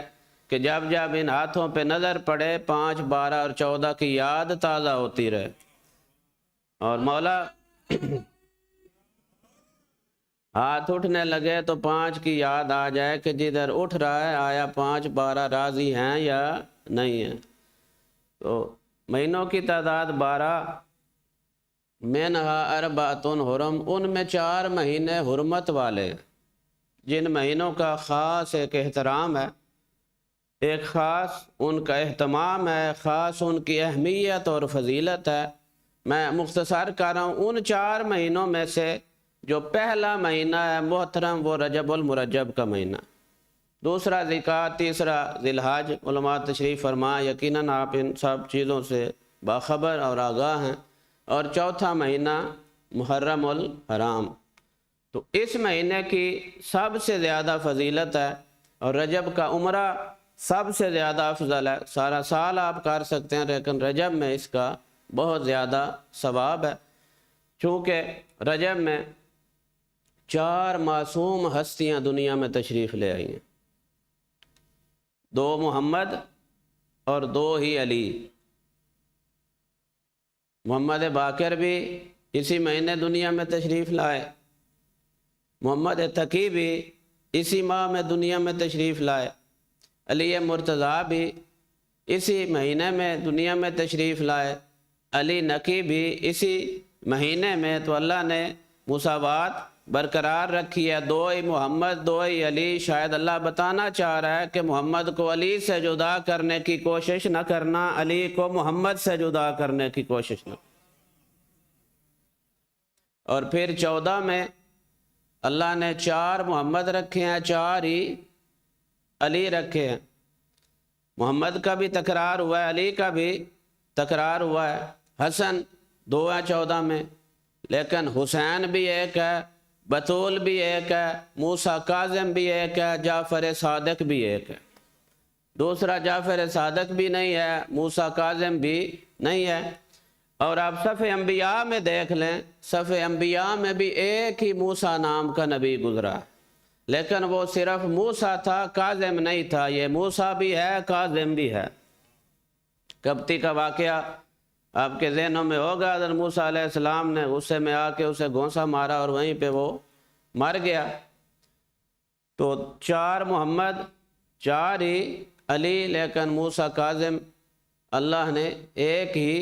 کہ جب جب ان ہاتھوں پہ نظر پڑے 5، 12 اور 14 کی یاد تازہ ہوتی رہے۔ اور مولا ہاتھ اٹھنے لگے تو 5 کی یاد آ جائے کہ جدھر اٹھ رہا ہے آیا 5، 12 راضی ہیں یا نہیں ہیں۔ تو مہینوں کی تعداد 12، منہا اربعۃ حرم، ان میں 4 مہینے حرمت والے، جن مہینوں کا خاص ایک احترام ہے۔ ایک خاص ان کا اہتمام ہے، خاص ان کی اہمیت اور فضیلت ہے۔ میں مختصر کر رہا ہوں، ان 4 مہینوں میں سے جو پہلا مہینہ ہے محترم وہ رجب المرجب کا مہینہ، دوسرا ذیقعدہ، تیسرا ذی الحج۔ علماء تشریف فرما یقیناً آپ ان سب چیزوں سے باخبر اور آگاہ ہیں، اور چوتھا مہینہ محرم الحرام۔ تو اس مہینے کی سب سے زیادہ فضیلت ہے، اور رجب کا عمرہ سب سے زیادہ افضل ہے۔ سارا سال آپ کر سکتے ہیں لیکن رجب میں اس کا بہت زیادہ ثواب ہے، چونکہ رجب میں 4 معصوم ہستیاں دنیا میں تشریف لے آئی ہیں، 2 محمد اور 2 ہی علی۔ محمد باقر بھی اسی مہینے دنیا میں تشریف لائے، محمد تقی بھی اسی ماہ میں دنیا میں تشریف لائے، علی مرتضیٰ بھی اسی مہینے میں دنیا میں تشریف لائے، علی نقی بھی اسی مہینے میں۔ تو اللہ نے مساوات برقرار رکھی ہے، 2 ہی محمد 2 ہی علی۔ شاید اللہ بتانا چاہ رہا ہے کہ محمد کو علی سے جدا کرنے کی کوشش نہ کرنا، علی کو محمد سے جدا کرنے کی کوشش نہ۔ اور پھر 14 میں اللہ نے 4 محمد رکھے ہیں، 4 ہی علی رکھے ہیں۔ محمد کا بھی تکرار ہوا ہے، علی کا بھی تکرار ہوا ہے۔ حسن 2 ہے 14 میں، لیکن حسین بھی ایک ہے، بطول بھی ایک ہے، موسیٰ کاظم بھی ایک ہے، جعفر صادق بھی ایک ہے۔ دوسرا جعفر صادق بھی نہیں ہے، موسیٰ کاظم بھی نہیں ہے۔ اور آپ صفحہ انبیاء میں دیکھ لیں، صفحہ انبیاء میں بھی ایک ہی موسیٰ نام کا نبی گزرا، لیکن وہ صرف موسیٰ تھا، کاظم نہیں تھا۔ یہ موسیٰ بھی ہے، کاظم بھی ہے۔ کبتی کا واقعہ آپ کے ذہنوں میں ہوگا، حضرت موسیٰ علیہ السلام نے غصے میں آ کے اسے گھونسا مارا اور وہیں پہ وہ مر گیا۔ تو 4 محمد 4 ہی علی، لیکن موسیٰ کاظم اللہ نے ایک ہی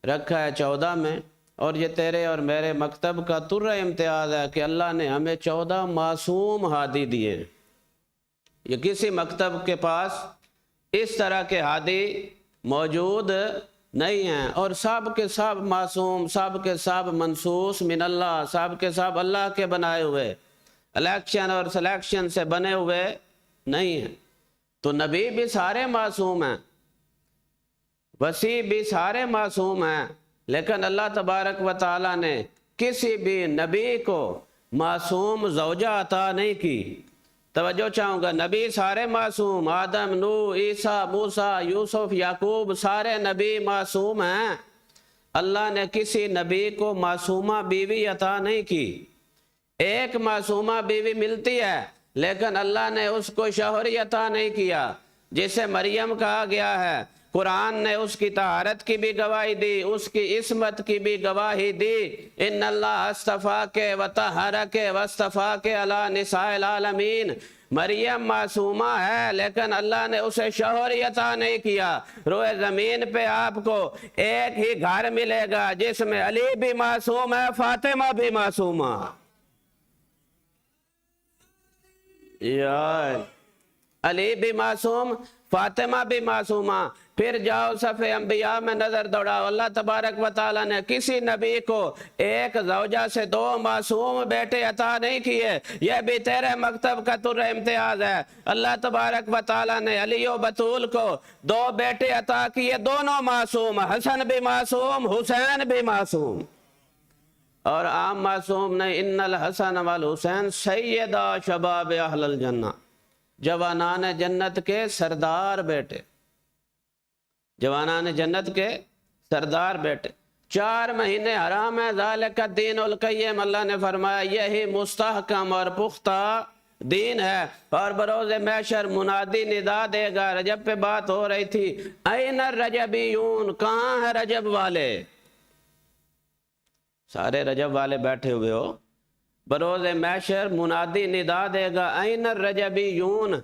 رکھا ہے 14 میں۔ اور یہ تیرے اور میرے مکتب کا ترہ امتیاز ہے کہ اللہ نے ہمیں 14 معصوم ہادی دیے۔ یہ کسی مکتب کے پاس اس طرح کے ہادی موجود نہیں ہیں، اور سب کے سب معصوم، سب کے سب منصوص من اللہ، سب کے سب اللہ کے بنائے ہوئے، الیکشن اور سلیکشن سے بنے ہوئے نہیں ہیں۔ تو نبی بھی سارے معصوم ہیں، وسیع بھی سارے معصوم ہیں، لیکن اللہ تبارک و تعالیٰ نے کسی بھی نبی کو معصوم زوجہ عطا نہیں کی۔ توجہ چاہوں گا، نبی سارے معصوم، آدم، نوح، عیسیٰ، موسیٰ، یوسف، یعقوب، سارے نبی معصوم ہیں۔ اللہ نے کسی نبی کو معصومہ بیوی عطا نہیں کی۔ ایک معصومہ بیوی ملتی ہے، لیکن اللہ نے اس کو شوہر عطا نہیں کیا، جسے مریم کہا گیا ہے۔ قرآن نے اس کی طہارت کی بھی گواہی دی، اس کی عصمت کی بھی گواہی دی۔ ان اللہ اصطفاک وطہرک واصطفاک علی نساء العالمین۔ مریم معصومہ ہے، لیکن اللہ نے اسے شوہر عطا نہیں کیا۔ روئے زمین پہ آپ کو ایک ہی گھر ملے گا جس میں علی بھی معصوم ہے، فاطمہ بھی معصومہ۔ علی بھی معصوم، فاطمہ بھی معصومہ۔ پھر جاؤ صفحہ انبیاء میں نظر دوڑاؤ، اللہ تبارک و تعالیٰ نے کسی نبی کو ایک زوجہ سے 2 معصوم بیٹے عطا نہیں کیے۔ یہ بھی تیرے مکتب کا ترہ امتیاز ہے۔ اللہ تبارک و تعالیٰ نے علی و بطول کو 2 بیٹے عطا کیے، دونوں معصوم، حسن بھی معصوم، حسین بھی معصوم۔ اور عام معصوم نہیں، ان الحسن والحسین سیدہ شباب اہل الجنہ، جوانان جنت کے سردار بیٹے، جوانان جنت کے سردار بیٹے۔ 4 مہینے حرام ہے، ذالک الدین القیم، اللہ نے فرمایا یہی مستحکم اور پختہ دین ہے۔ اور بروز محشر منادی ندا دے گا۔ رجب پہ بات ہو رہی تھی، این الرجبیون، کہاں ہے رجب والے؟ سارے رجب والے بیٹھے ہوئے ہو۔ بروز محشر منادی ندا دے گا، این الرجبیون،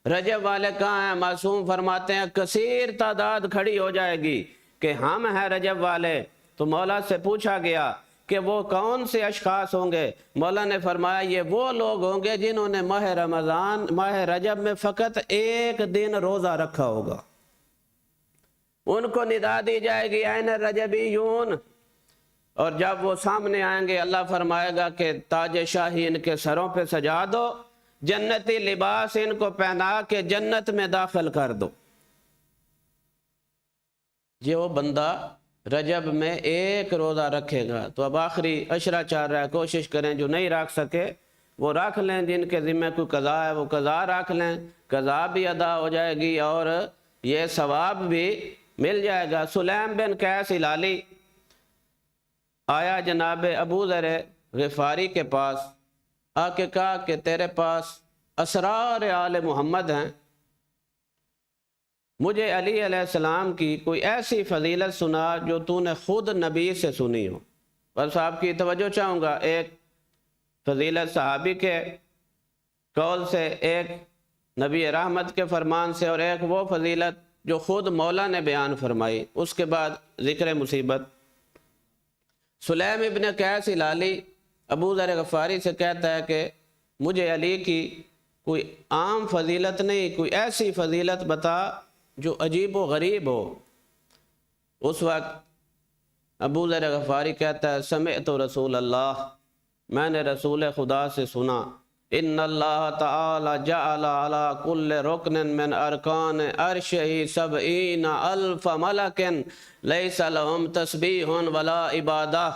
رجب والے کہاں ہیں؟ معصوم فرماتے ہیں کثیر تعداد کھڑی ہو جائے گی کہ ہم ہیں رجب والے۔ تو مولا سے پوچھا گیا کہ وہ کون سے اشخاص ہوں گے؟ مولا نے فرمایا یہ وہ لوگ ہوں گے جنہوں نے ماہ رجب میں فقط ایک دن روزہ رکھا ہوگا۔ ان کو ندا دی جائے گی این الرجبیون، اور جب وہ سامنے آئیں گے اللہ فرمائے گا کہ تاج شاہی ان کے سروں پہ سجا دو، جنتی لباس ان کو پہنا کے جنت میں داخل کر دو۔ یہ وہ بندہ رجب میں ایک روزہ رکھے گا۔ تو اب آخری عشرہ چل رہا ہے، کوشش کریں جو نہیں رکھ سکے وہ رکھ لیں، جن کے ذمہ کوئی قضا ہے وہ قضا رکھ لیں، قضا بھی ادا ہو جائے گی اور یہ ثواب بھی مل جائے گا۔ سلیم بن قیس ہلالی آیا جناب ابو ذر غفاری کے پاس، آ کے کہا کہ تیرے پاس اسرار آل محمد ہیں، مجھے علی علیہ السلام کی کوئی ایسی فضیلت سنا جو تو نے خود نبی سے سنی ہو۔ بس آپ کی توجہ چاہوں گا، ایک فضیلت صحابی کے قول سے، ایک نبی رحمت کے فرمان سے، اور ایک وہ فضیلت جو خود مولا نے بیان فرمائی۔ اس کے بعد ذکر مصیبت۔ سلیم ابن قیس ہلالی ابو ذر غفاری سے کہتا ہے کہ مجھے علی کی کوئی عام فضیلت نہیں، کوئی ایسی فضیلت بتا جو عجیب و غریب ہو۔ اس وقت ابو ذر غفاری کہتا ہے سمعت رسول اللہ، میں نے رسول خدا سے سنا، ان اللہ تعالی جعل علی کل رکن من ارکان عرشہ 70,000 ملک لیس لہم تسبیح ولا عبادہ۔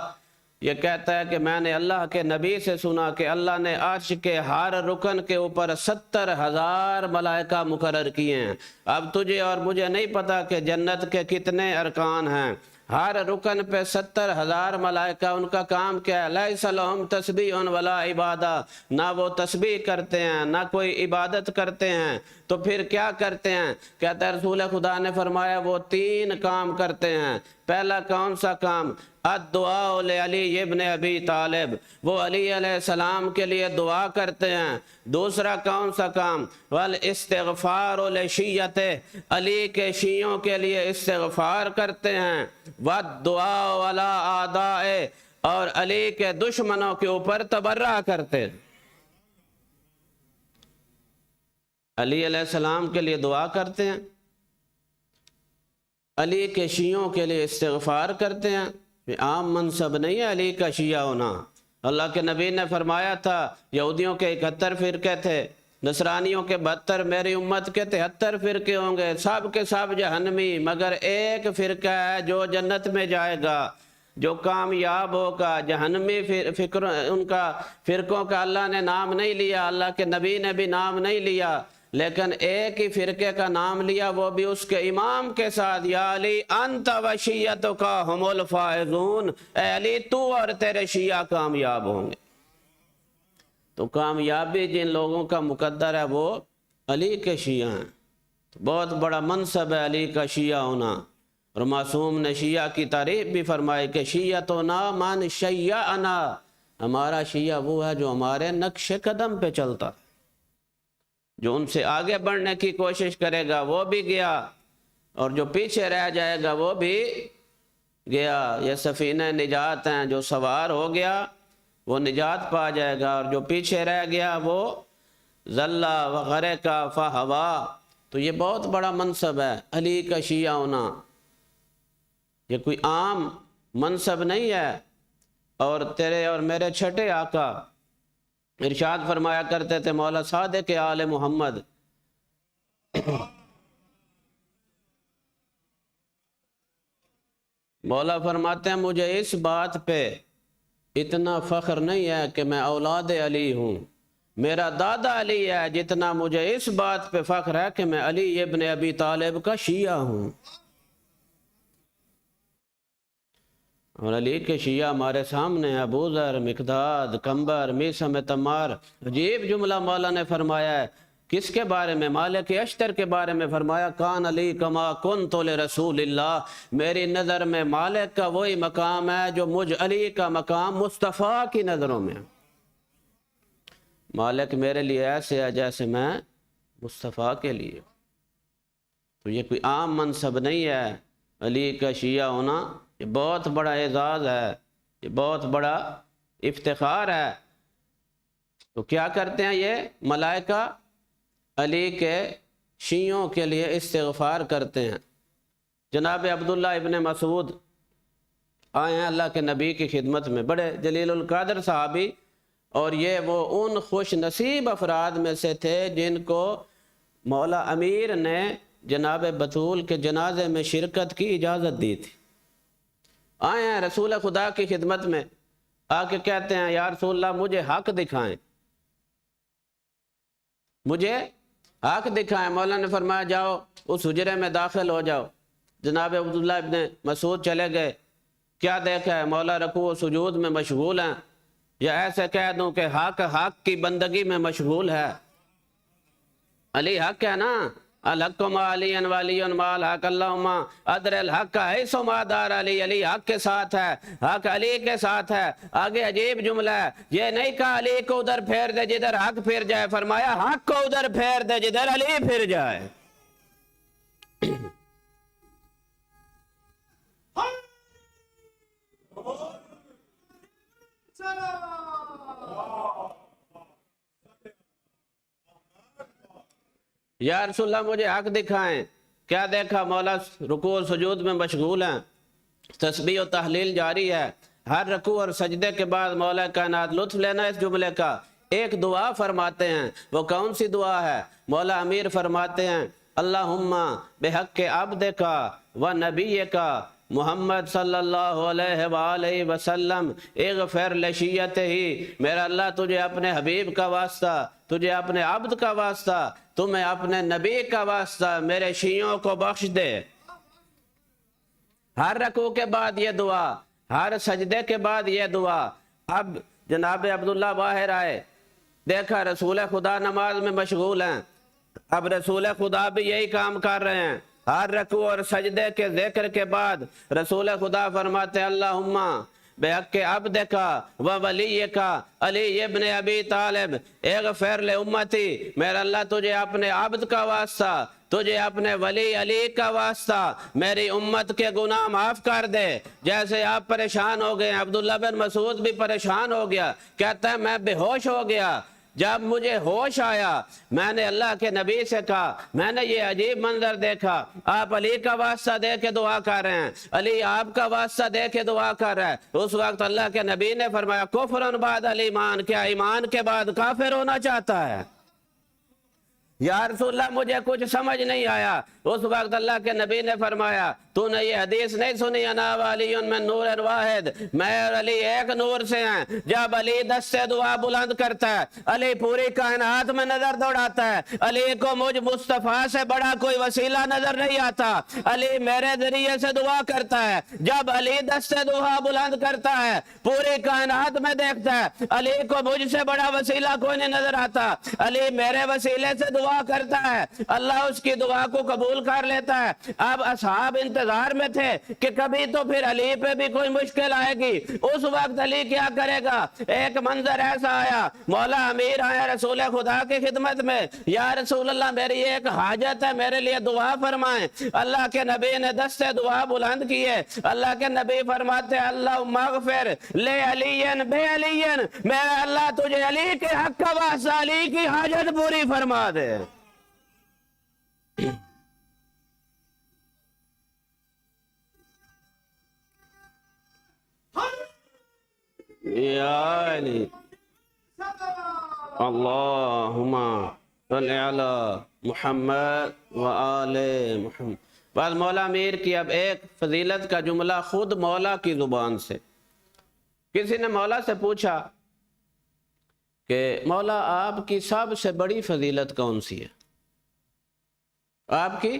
یہ کہتا ہے کہ میں نے اللہ کے نبی سے سنا کہ اللہ نے عرش کے ہر رکن کے اوپر 70,000 ملائکہ مقرر کیے ہیں۔ اب تجھے اور مجھے نہیں پتا کہ جنت کے کتنے ارکان ہیں، ہر رکن پہ 70,000 ملائکہ، ان کا کام کیا ہے؟ لیس لہم تسبیح ولا عبادہ، نہ وہ تسبیح کرتے ہیں نہ کوئی عبادت کرتے ہیں، تو پھر کیا کرتے ہیں؟ کہتا ہے رسول خدا نے فرمایا وہ 3 کام کرتے ہیں۔ پہلا کون سا کام؟ الدعاء لعلی ابن ابی طالب، وہ علی علیہ السلام کے لیے دعا کرتے ہیں۔ دوسرا کون سا کام؟ والاستغفار لشیعتہ، علی کے شیعوں کے لیے استغفار کرتے ہیں۔ والدعاء علی اعدائہ، اور علی کے دشمنوں کے اوپر تبرہ کرتے ہیں۔ علی علیہ السلام کے لیے دعا کرتے ہیں، علی کے شیعوں کے لیے استغفار کرتے ہیں۔ عام منصب نہیں ہے علی کا شیعہ ہونا۔ اللہ کے نبی نے فرمایا تھا یہودیوں کے 71 فرقے تھے، نصرانیوں کے 72، میری امت کے 73 فرقے ہوں گے، سب کے سب جہنمی، مگر ایک فرقہ ہے جو جنت میں جائے گا، جو کامیاب ہوگا۔ جہنمی ان کا فرقوں کا اللہ نے نام نہیں لیا، اللہ کے نبی نے بھی نام نہیں لیا، لیکن ایک ہی فرقے کا نام لیا، وہ بھی اس کے امام کے ساتھ، یا علی انت و شیعتک ہم الفائزون، اے علی تو اور تیرے شیعہ کامیاب ہوں گے۔ تو کامیابی جن لوگوں کا مقدر ہے وہ علی کے شیعہ ہیں۔ بہت بڑا منصب ہے علی کا شیعہ ہونا، اور معصوم نے شیعہ کی تعریف بھی فرمائی کہ شیعتنا من شیعنا، ہمارا شیعہ وہ ہے جو ہمارے نقش قدم پہ چلتا، جو ان سے آگے بڑھنے کی کوشش کرے گا وہ بھی گیا، اور جو پیچھے رہ جائے گا وہ بھی گیا۔ یہ سفینہ نجات ہیں، جو سوار ہو گیا وہ نجات پا جائے گا، اور جو پیچھے رہ گیا وہ ذلہ وغرقا فہوا۔ تو یہ بہت بڑا منصب ہے علی کا شیعہ ہونا، یہ کوئی عام منصب نہیں ہے۔ اور تیرے اور میرے چھٹے آقا ارشاد فرمایا کرتے تھے مولا صادق آل محمد، مولا فرماتے ہیں مجھے اس بات پہ اتنا فخر نہیں ہے کہ میں اولاد علی ہوں، میرا دادا علی ہے، جتنا مجھے اس بات پہ فخر ہے کہ میں علی ابن ابی طالب کا شیعہ ہوں۔ اور علی کے شیعہ ہمارے سامنے ہیں، ابو ذر، مقداد، کمبر، میثم تمار۔ عجیب جملہ مولا نے فرمایا ہے، کس کے بارے میں؟ مالک اشتر کے بارے میں فرمایا کان علی کما کنت لرسول اللہ، میری نظر میں مالک کا وہی مقام ہے جو مجھ علی کا مقام مصطفیٰ کی نظروں میں۔ مالک میرے لیے ایسے ہے جیسے میں مصطفیٰ کے لیے۔ تو یہ کوئی عام منصب نہیں ہے علی کا شیعہ ہونا، یہ بہت بڑا اعزاز ہے۔ یہ بہت بڑا افتخار ہے۔ تو کیا کرتے ہیں یہ ملائکہ؟ علی کے شیعوں کے لیے استغفار کرتے ہیں۔ جناب عبداللہ ابن مسعود آئے ہیں اللہ کے نبی کی خدمت میں، بڑے جلیل القدر صحابی، اور یہ وہ ان خوش نصیب افراد میں سے تھے جن کو مولا امیر نے جناب بطول کے جنازے میں شرکت کی اجازت دی تھی۔ آئے ہیں رسول خدا کی خدمت میں، آ کے کہتے ہیں یا رسول اللہ مجھے حق دکھائیں، مجھے حق دکھائیں۔ مولا نے فرمایا جاؤ اس حجرے میں داخل ہو جاؤ۔ جناب عبداللہ ابن مسعود چلے گئے، کیا دیکھا ہے؟ مولا رکوع و سجود میں مشغول ہیں، یا ایسے کہہ دوں کہ حق کی بندگی میں مشغول ہے۔ علی حق ہے نا، الحق ما علی ولی ما الحق اللہم ادر الحق حیث ما دار علی، علی حق کے ساتھ ہے، حق علی کے ساتھ ہے۔ آگے عجیب جملہ ہے، یہ نہیں کہا علی کو ادھر پھیر دے جدھر حق پھر جائے، فرمایا حق کو ادھر پھیر دے جدھر علی پھر جائے۔ یا رسول اللہ مجھے حق دکھائیں۔ کیا دیکھا؟ مولا رکوع و سجود میں مشغول ہیں، تسبیح و تحلیل جاری ہے۔ ہر رکوع اور سجدے کے بعد مولا کائنات لطف لینا اس جملے کا، ایک دعا فرماتے ہیں۔ وہ کون سی دعا ہے؟ مولا امیر فرماتے ہیں اللہم بحق عبدک و نبیک محمد صلی اللہ علیہ وآلہ وسلم اغفر لشیتہ، میرا اللہ تجھے اپنے حبیب کا واسطہ، تجھے اپنے عبد کا واسطہ، تمہیں اپنے نبی کا واسطہ میرے شیعوں کو بخش دے۔ ہر رکوع کے بعد یہ دعا، ہر سجدے کے بعد یہ دعا۔ اب جناب عبداللہ باہر آئے، دیکھا رسول خدا نماز میں مشغول ہیں۔ اب رسول خدا بھی یہی کام کر رہے ہیں۔ ہر رکوع اور سجدے کے ذکر کے بعد رسول خدا فرماتے ہیں اللہم بحق عبدک و ولیک علی ابن ابی طالب اغفر لامتی، میرا اللہ تجھے اپنے عبد کا واسطہ، تجھے اپنے ولی علی کا واسطہ میری امت کے گناہ معاف کر دے۔ جیسے آپ پریشان ہو گئے، عبداللہ بن مسعود بھی پریشان ہو گیا، کہتا ہے میں بے ہوش ہو گیا۔ جب مجھے ہوش آیا میں نے اللہ کے نبی سے کہا، میں نے یہ عجیب منظر دیکھا، آپ علی کا واسطہ دے کے دعا کر رہے ہیں، علی آپ کا واسطہ دے کے دعا کر رہا ہے۔ اس وقت اللہ کے نبی نے فرمایا کفر بعد الایمان، کیا ایمان کے بعد کافر ہونا چاہتا ہے؟ یا رسول اللہ مجھے کچھ سمجھ نہیں آیا۔ اس وقت اللہ کے نبی نے فرمایا تو نے یہ حدیث نہیں سنی انا ولی من نور واحد، میں اور علی ایک نور سے ہیں۔ جب علی دست سے دعا بلند کرتا ہے، علی پوری کائنات میں نظر دوڑاتا ہے، علی کو مجھ مصطفیٰ سے بڑا کوئی وسیلہ نظر نہیں آتا، علی میرے ذریعے سے دعا کرتا ہے۔ جب علی دست سے دعا بلند کرتا ہے پوری کائنات میں دیکھتا ہے، علی کو مجھ سے بڑا وسیلہ کوئی نہیں نظر آتا، علی میرے وسیلے سے دعا کرتا ہے، اللہ اس کی دعا کو قبول کر لیتا ہے۔ اب اصحاب انتظار میں تھے کہ کبھی تو پھر علی پہ بھی کوئی مشکل آئے گی، اس وقت علی کیا کرے گا؟ ایک منظر ایسا آیا، مولا امیر آیا رسول خدا کی خدمت میں، یا رسول اللہ میری ایک حاجت ہے، میرے لیے دعا فرمائیں۔ اللہ کے نبی نے دست دعا بلند کیے، اللہ کے نبی فرماتے ہیں اللہم اغفر لے علی بے علی، میرے اللہ تجھے علی کے حق کا واسطہ علی کی حاجت پوری فرما دے۔ یا علی اللہم صلی علی محمد و آل محمد۔ بعد مولا امیر کی اب ایک فضیلت کا جملہ خود مولا کی زبان سے۔ کسی نے مولا سے پوچھا کہ مولا آپ کی سب سے بڑی فضیلت کون سی ہے؟ آپ کی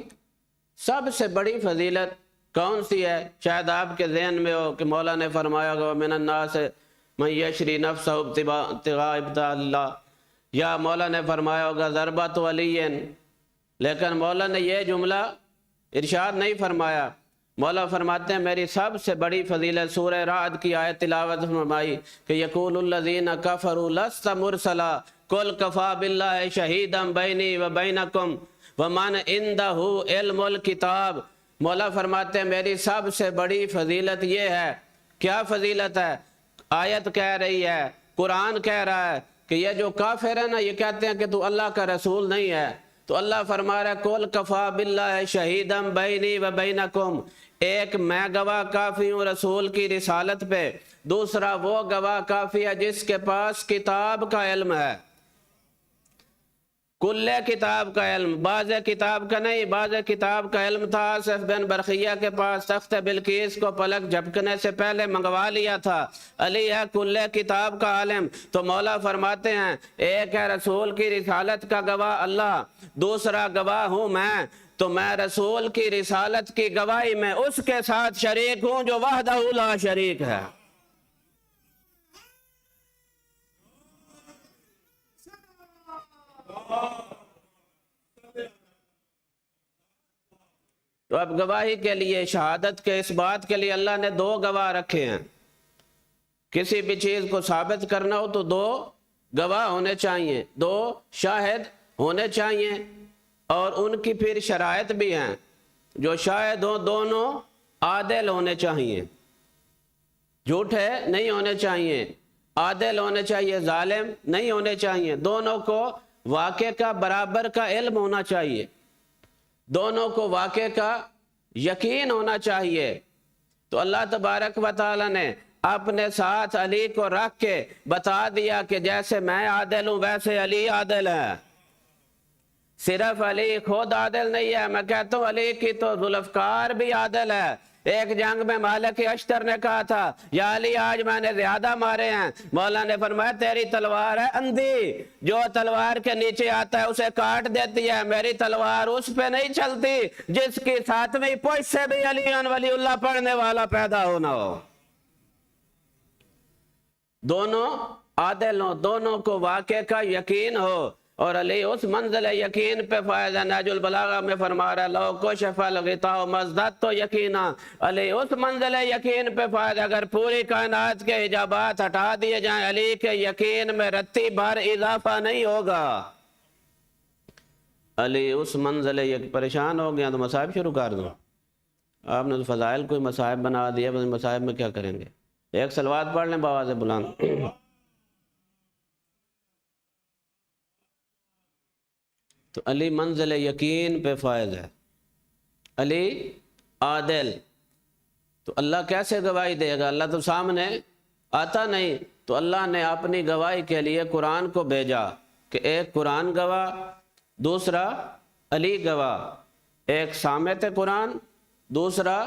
سب سے بڑی فضیلت کون سی ہے؟ شاید آپ کے ذہن میں ہو کہ مولا نے فرمایا گا من الناس من یشری نفسہ ابتغاء ابتغاء اللہ، یا مولا نے فرمایا ہوگا ضربت علی، لیکن مولا نے یہ جملہ ارشاد نہیں فرمایا۔ مولا فرماتے ہیں میری سب سے بڑی فضیلت سورہ رعد کی آیت تلاوت فرمائی کہ یقول الذین کفروا لست مرسلا قل کفی باللہ شہیدا بینی و بینکم ومن عندہ علم الکتاب۔ مولا فرماتے ہیں میری سب سے بڑی فضیلت یہ ہے، کیا فضیلت ہے؟ آیت کہہ رہی ہے، قرآن کہہ رہا ہے کہ یہ جو کافر ہے نا یہ کہتے ہیں کہ تو اللہ کا رسول نہیں ہے، تو اللہ فرما رہا ہے قُلْ كَفَى بِاللَّهِ شَهِيدًا بَيْنِي وَبَيْنَكُمْ، ایک میں گواہ کافی ہوں رسول کی رسالت پہ، دوسرا وہ گواہ کافی ہے جس کے پاس کتاب کا علم ہے، کل کتاب کا علم، بعض کتاب کا نہیں، بعض کتاب کا علم تھا آصف بن برقیہ کے پاس، تخت بلقیس کو پلک جھپکنے سے پہلے منگوا لیا تھا، علی ہے کل کتاب کا عالم۔ تو مولا فرماتے ہیں ایک ہے رسول کی رسالت کا گواہ اللہ، دوسرا گواہ ہوں میں، تو میں رسول کی رسالت کی گواہی میں اس کے ساتھ شریک ہوں جو وحدہ لا شریک ہے۔ تو اب گواہی کے لیے، شہادت کے اس بات کے لیے اللہ نے 2 گواہ رکھے ہیں، کسی بھی چیز کو ثابت کرنا ہو تو 2 گواہ ہونے چاہیے، 2 شاہد ہونے چاہیے، اور ان کی پھر شرائط بھی ہیں، جو شاہد ہوں دونوں عادل ہونے چاہیے، جھوٹے نہیں ہونے چاہیے، عادل ہونے چاہیے، ظالم نہیں ہونے چاہیے، دونوں کو واقع کا برابر کا علم ہونا چاہیے، دونوں کو واقع کا یقین ہونا چاہیے۔ تو اللہ تبارک و تعالی نے اپنے ساتھ علی کو رکھ کے بتا دیا کہ جیسے میں عادل ہوں ویسے علی عادل ہے، صرف علی خود عادل نہیں ہے، میں کہتا ہوں علی کی تو ذوالفقار بھی عادل ہے۔ ایک جنگ میں مالک اشتر نے کہا تھا یا علی آج میں نے زیادہ مارے ہیں، مولا نے فرمایا تیری تلوار ہے اندھی، جو تلوار کے نیچے آتا ہے اسے کاٹ دیتی ہے، میری تلوار اس پہ نہیں چلتی جس کی 7ویں پوچھ سے بھی علی ولی اللہ پڑھنے والا پیدا ہونا ہو۔ دونوں عادل ہوں، دونوں کو واقع کا یقین ہو، اور علی اس منزل یقین پہ فائز ہے۔ نہج البلاغہ میں فرما رہا ہے لو کشف الغطاء مزددت یقینا، علی اس منزل یقین پہ فائز ہے، اگر پوری کائنات کے حجابات ہٹا دیے جائیں علی کے یقین میں رتی بھر اضافہ نہیں ہوگا۔ علی اس منزل پریشان ہو گیا تو مصائب شروع کر دو، آپ نے تو فضائل کوئی مصائب بنا دیا، بس مصائب میں کیا کریں گے؟ ایک صلوات پڑھ لیں بآواز بلند۔ تو علی منزل یقین پہ فائز ہے، علی عادل، تو اللہ کیسے گواہی دے گا؟ اللہ تو سامنے آتا نہیں، تو اللہ نے اپنی گواہی کے لیے قرآن کو بھیجا کہ ایک قرآن گواہ، دوسرا علی گواہ، ایک سامع قرآن، دوسرا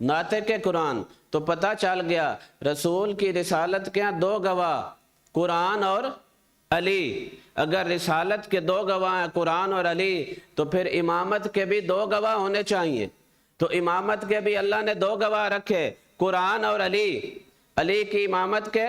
ناطق قرآن۔ تو پتہ چل گیا رسول کی رسالت کے 2 گواہ، قرآن اور علی۔ اگر رسالت کے 2 گواہ ہیں قرآن اور علی، تو پھر امامت کے بھی 2 گواہ ہونے چاہیے، تو امامت کے بھی اللہ نے 2 گواہ رکھے، قرآن اور علی۔ علی کی امامت کے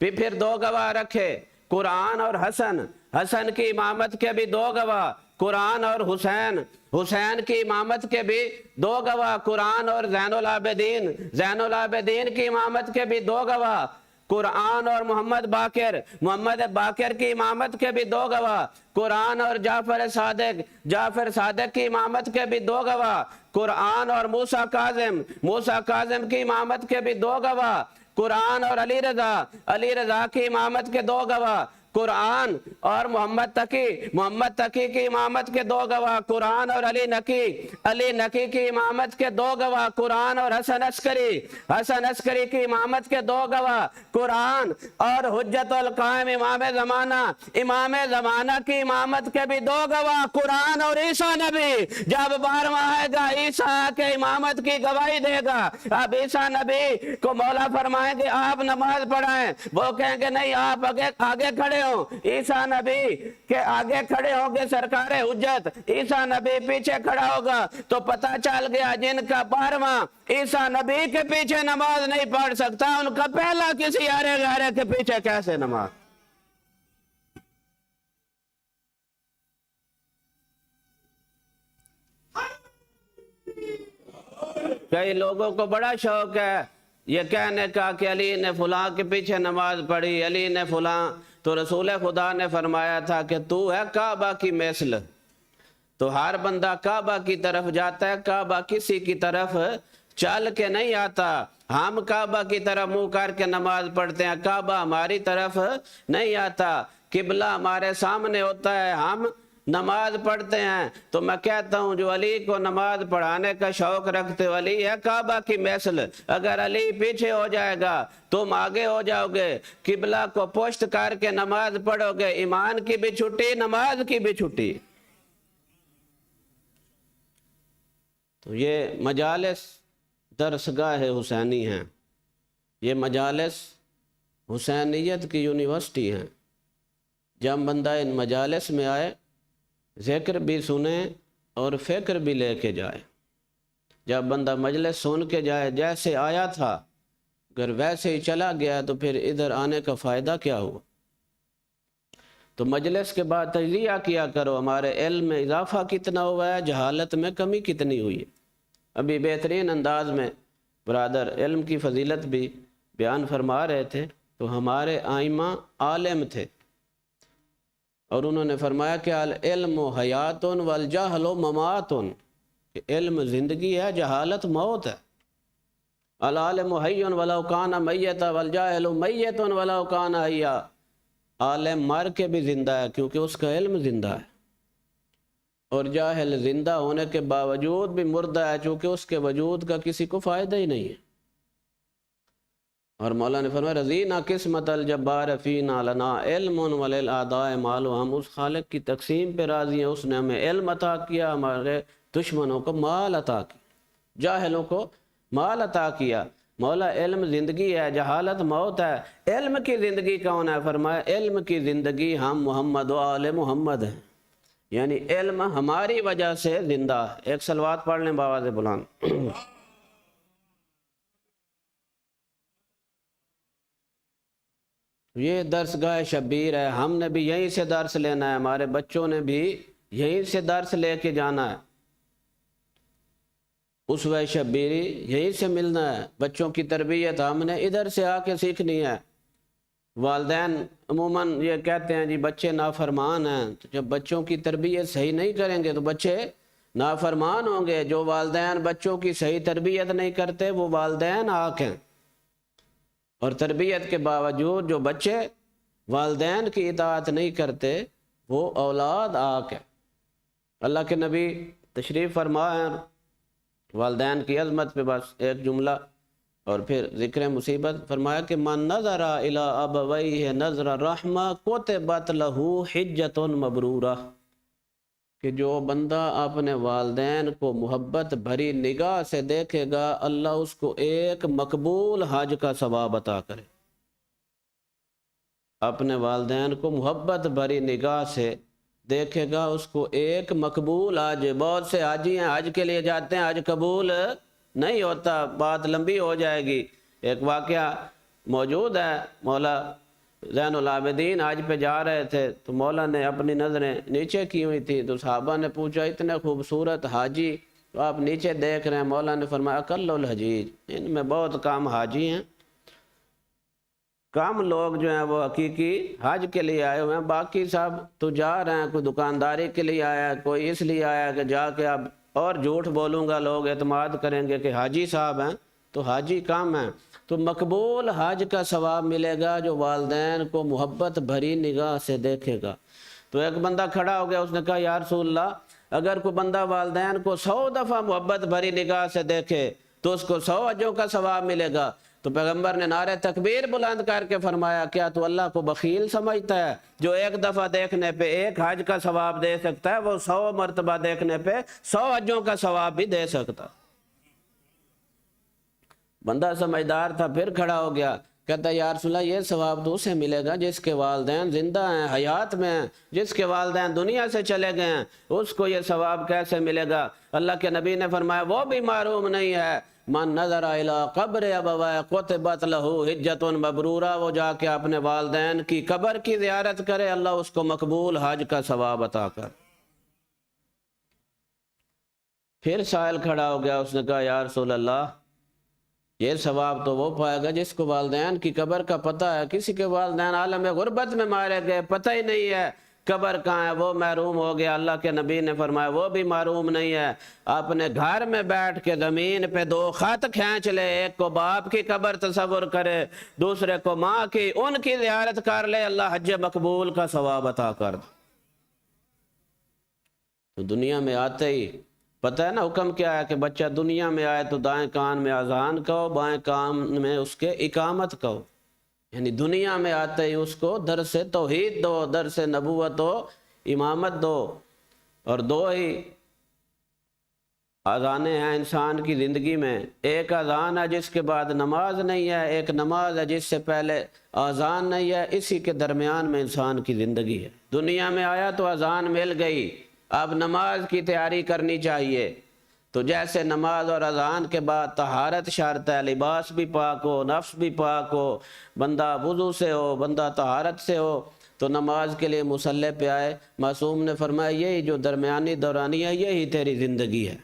بھی پھر 2 گواہ رکھے، قرآن اور حسن۔ حسن کی امامت کے بھی 2 گواہ، قرآن اور حسین۔ حسین کی امامت کے بھی 2 گواہ، قرآن اور زین العابدین۔ زین العابدین کی امامت کے بھی 2 گواہ، قرآن اور محمد باقر۔ محمد باقر کی امامت کے بھی 2 گواہ، قرآن اور جعفر صادق۔ جعفر صادق کی امامت کے بھی 2 گواہ، قرآن اور موسیٰ کاظم۔ موسیٰ کاظم کی امامت کے بھی 2 گواہ، قرآن اور علی رضا۔ علی رضا کی امامت کے 2 گواہ، قرآن اور محمد تقی۔ محمد تقی کی امامت کے 2 گواہ، قرآن اور علی نقی۔ علی نقی کی امامت کے 2 گواہ، قرآن اور حسن عسکری۔ حسن عسکری کی امامت کے 2 گواہ، قرآن اور حجت القائم امام زمانہ۔ امام زمانہ کی امامت کے بھی 2 گواہ، قرآن اور عیسیٰ نبی۔ جب 12واں آئے گا عیسیٰ کے امامت کی گواہی دے گا۔ اب عیسیٰ نبی کو مولا فرمائیں گے آپ نماز پڑھائیں، وہ کہیں گے نہیں آپ آگے کھڑے ہوں۔ عیسیٰ نبی کے آگے کھڑے ہوں گے سرکار حجت، عیسیٰ نبی پیچھے کھڑا ہوگا۔ تو پتہ چل گیا جن کا 12واں عیسیٰ نبی کے پیچھے نماز نہیں پڑھ سکتا، ان کا پہلا کسی ہرے غیرے کے پیچھے کیسے نماز؟ کئی لوگوں کو بڑا شوق ہے یہ کہنے کا کہ علی نے فلاں کے پیچھے نماز پڑھی، علی نے فلاں۔ تو رسول خدا نے فرمایا تھا کہ تو ہے کعبہ کی مثل، تو ہر بندہ کعبہ کی طرف جاتا ہے، کعبہ کسی کی طرف چل کے نہیں آتا. ہم کعبہ کی طرف منہ کر کے نماز پڑھتے ہیں، کعبہ ہماری طرف نہیں آتا. قبلہ ہمارے سامنے ہوتا ہے، ہم نماز پڑھتے ہیں. تو میں کہتا ہوں جو علی کو نماز پڑھانے کا شوق رکھتے ہو، علی ہے کعبہ کی مثل. اگر علی پیچھے ہو جائے گا تم آگے ہو جاؤ گے. قبلہ کو پشت کر کے نماز پڑھو گے، ایمان کی بھی چھٹی، نماز کی بھی چھٹی. تو یہ مجالس درسگاہ حسینی ہیں، یہ مجالس حسینیت کی یونیورسٹی ہیں. جب بندہ ان مجالس میں آئے ذکر بھی سنے اور فکر بھی لے کے جائے. جب بندہ مجلس سن کے جائے جیسے آیا تھا اگر ویسے ہی چلا گیا تو پھر ادھر آنے کا فائدہ کیا ہوا. تو مجلس کے بعد تجزیہ کیا کرو، ہمارے علم میں اضافہ کتنا ہوا ہے، جہالت میں کمی کتنی ہوئی ہے. ابھی بہترین انداز میں برادر علم کی فضیلت بھی بیان فرما رہے تھے. تو ہمارے آئمہ عالم تھے اور انہوں نے فرمایا کہ العلم حیات والجہل ممات، کہ علم زندگی ہے، جہالت موت ہے. العالم حی ولو کان میتا والجاہل میت ولو کان حیا. عالم مر کے بھی زندہ ہے کیونکہ اس کا علم زندہ ہے، اور جاہل زندہ ہونے کے باوجود بھی مردہ ہے چونکہ اس کے وجود کا کسی کو فائدہ ہی نہیں ہے. اور مولا نے فرمایا رضینا قسمت الجبار فینا لنا علم وللأعداء مال. ہم اس خالق کی تقسیم پہ راضی ہیں، اس نے ہمیں علم عطا کیا، ہمارے دشمنوں کو مال عطا کیا، جاہلوں کو مال عطا کیا. مولا علم زندگی ہے، جہالت موت ہے. علم کی زندگی کون ہے؟ فرمایا علم کی زندگی ہم محمد و آل محمد ہیں، یعنی علم ہماری وجہ سے زندہ ہے. ایک صلوات پڑھ لیں بآواز بلند. یہ درسگاہ شبیر ہے، ہم نے بھی یہیں سے درس لینا ہے، ہمارے بچوں نے بھی یہیں سے درس لے کے جانا ہے. اسوہ شبیری یہیں سے ملنا ہے. بچوں کی تربیت ہم نے ادھر سے آ کے سیکھنی ہے. والدین عموماً یہ کہتے ہیں جی بچے نافرمان ہیں، تو جب بچوں کی تربیت صحیح نہیں کریں گے تو بچے نافرمان ہوں گے. جو والدین بچوں کی صحیح تربیت نہیں کرتے وہ والدین آنکھ ہیں، اور تربیت کے باوجود جو بچے والدین کی اطاعت نہیں کرتے وہ اولاد آنکھ ہے. اللہ کے نبی تشریف فرمائے والدین کی عظمت پہ بس ایک جملہ اور پھر ذکر مصیبت. فرمایا کہ من نظر الی ابویہ نظر رحمہ کتبت لہ حجۃ مبرورہ، کہ جو بندہ اپنے والدین کو محبت بھری نگاہ سے دیکھے گا اللہ اس کو ایک مقبول حج کا ثواب عطا کرے. اپنے والدین کو محبت بھری نگاہ سے دیکھے گا اس کو ایک مقبول حج. بہت سے حاجی ہیں حج کے لیے جاتے ہیں، حج قبول نہیں ہوتا، بات لمبی ہو جائے گی. ایک واقعہ موجود ہے، مولا زین العابدین حج پہ جا رہے تھے تو مولا نے اپنی نظریں نیچے کی ہوئی تھی، تو صحابہ نے پوچھا اتنے خوبصورت حاجی تو آپ نیچے دیکھ رہے ہیں؟ مولا نے فرمایا اقل الحجیج، ان میں بہت کم حاجی ہیں، کم لوگ جو ہیں وہ حقیقی حج کے لیے آئے ہوئے ہیں. باقی سب تو جا رہے ہیں، کوئی دکانداری کے لیے آیا ہے، کوئی اس لیے آیا ہے کہ جا کے اب اور جھوٹ بولوں گا لوگ اعتماد کریں گے کہ حاجی صاحب ہیں، تو حاجی کم ہیں. تو مقبول حج کا ثواب ملے گا جو والدین کو محبت بھری نگاہ سے دیکھے گا. تو ایک بندہ کھڑا ہو گیا، اس نے کہا یا رسول اللہ اگر کوئی بندہ والدین کو 100 دفعہ محبت بھری نگاہ سے دیکھے تو اس کو 100 حجوں کا ثواب ملے گا. تو پیغمبر نے نعرہ تکبیر بلند کر کے فرمایا کیا تو اللہ کو بخیل سمجھتا ہے؟ جو ایک دفعہ دیکھنے پہ ایک حج کا ثواب دے سکتا ہے وہ 100 مرتبہ دیکھنے پہ 100 حجوں کا ثواب بھی دے سکتا. بندہ سمجھدار تھا، پھر کھڑا ہو گیا، کہتا یا رسول اللہ یہ ثواب تو اسے ملے گا جس کے والدین زندہ ہیں، حیات میں ہیں. جس کے والدین دنیا سے چلے گئے ہیں اس کو یہ ثواب کیسے ملے گا؟ اللہ کے نبی نے فرمایا وہ بھی معروم نہیں ہے. من نظر الی قبر ابویہ کتبت لہ حجۃ مبرورہ، وہ جا کے اپنے والدین کی قبر کی زیارت کرے اللہ اس کو مقبول حج کا ثواب عطا کر. پھر سائل کھڑا ہو گیا، اس نے کہا یا رسول اللہ یہ ثواب تو وہ پائے گا جس کو والدین کی قبر کا پتہ ہے. کسی کے والدین عالم غربت میں مارے گئے، پتہ ہی نہیں ہے، قبر کہاں ہے؟ وہ محروم ہو گیا۔ اللہ کے نبی نے فرمایا وہ بھی محروم نہیں ہے، اپنے گھر میں بیٹھ کے زمین پہ 2 خط کھینچ لے، ایک کو باپ کی قبر تصور کرے، دوسرے کو ماں کی، ان کی زیارت کر لے، اللہ حج مقبول کا ثواب عطا کر دے۔ تو دنیا میں آتے ہی پتہ ہے نا حکم کیا ہے کہ بچہ دنیا میں آئے تو دائیں کان میں اذان کہو، بائیں کان میں اس کے اقامت کہو، یعنی دنیا میں آتے ہی اس کو درس توحید دو، درس نبوت و امامت دو۔ اور 2 ہی اذانیں ہیں انسان کی زندگی میں، ایک اذان ہے جس کے بعد نماز نہیں ہے، ایک نماز ہے جس سے پہلے اذان نہیں ہے، اسی کے درمیان میں انسان کی زندگی ہے۔ دنیا میں آیا تو اذان مل گئی، اب نماز کی تیاری کرنی چاہیے۔ تو جیسے نماز اور اذان کے بعد طہارت شرط ہے، لباس بھی پاک ہو، نفس بھی پاک ہو، بندہ وضو سے ہو، بندہ طہارت سے ہو، تو نماز کے لیے مصلی پہ آئے۔ معصوم نے فرمایا یہی جو درمیانی دورانی ہے یہی تیری زندگی ہے،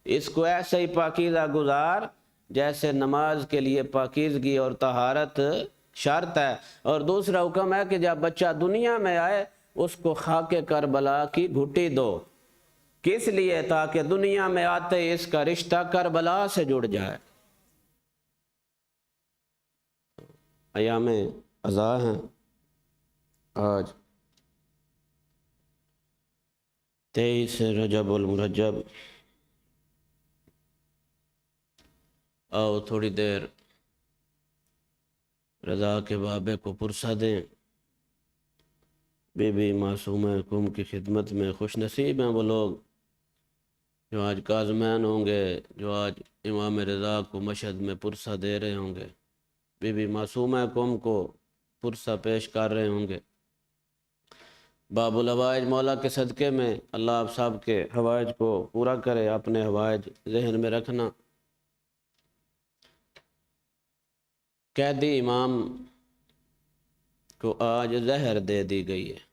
اس کو ایسے ہی پاکیزہ گزار جیسے نماز کے لیے پاکیزگی اور طہارت شرط ہے۔ اور دوسرا حکم ہے کہ جب بچہ دنیا میں آئے اس کو خاک کربلا کی گھٹی دو، کس لیے؟ تاکہ دنیا میں آتے ہی اس کا رشتہ کربلا سے جڑ جائے۔ ایام عزا ہیں آج 23 رجب المرجب۔ آؤ تھوڑی دیر رضا کے بابے کو پرسہ دیں۔ بی بی معصومہ کم کی خدمت میں خوش نصیب ہیں وہ لوگ جو آج کاظمین ہوں گے، جو آج امام رضا کو مشہد میں پرسہ دے رہے ہوں گے، بی بی معصومہ کم کو پرسہ پیش کر رہے ہوں گے۔ باب الحوائج مولا کے صدقے میں اللہ آپ سب کے حوائج کو پورا کرے۔ اپنے حوائج ذہن میں رکھنا۔ قیدی امام کو آج زہر دے دی گئی ہے۔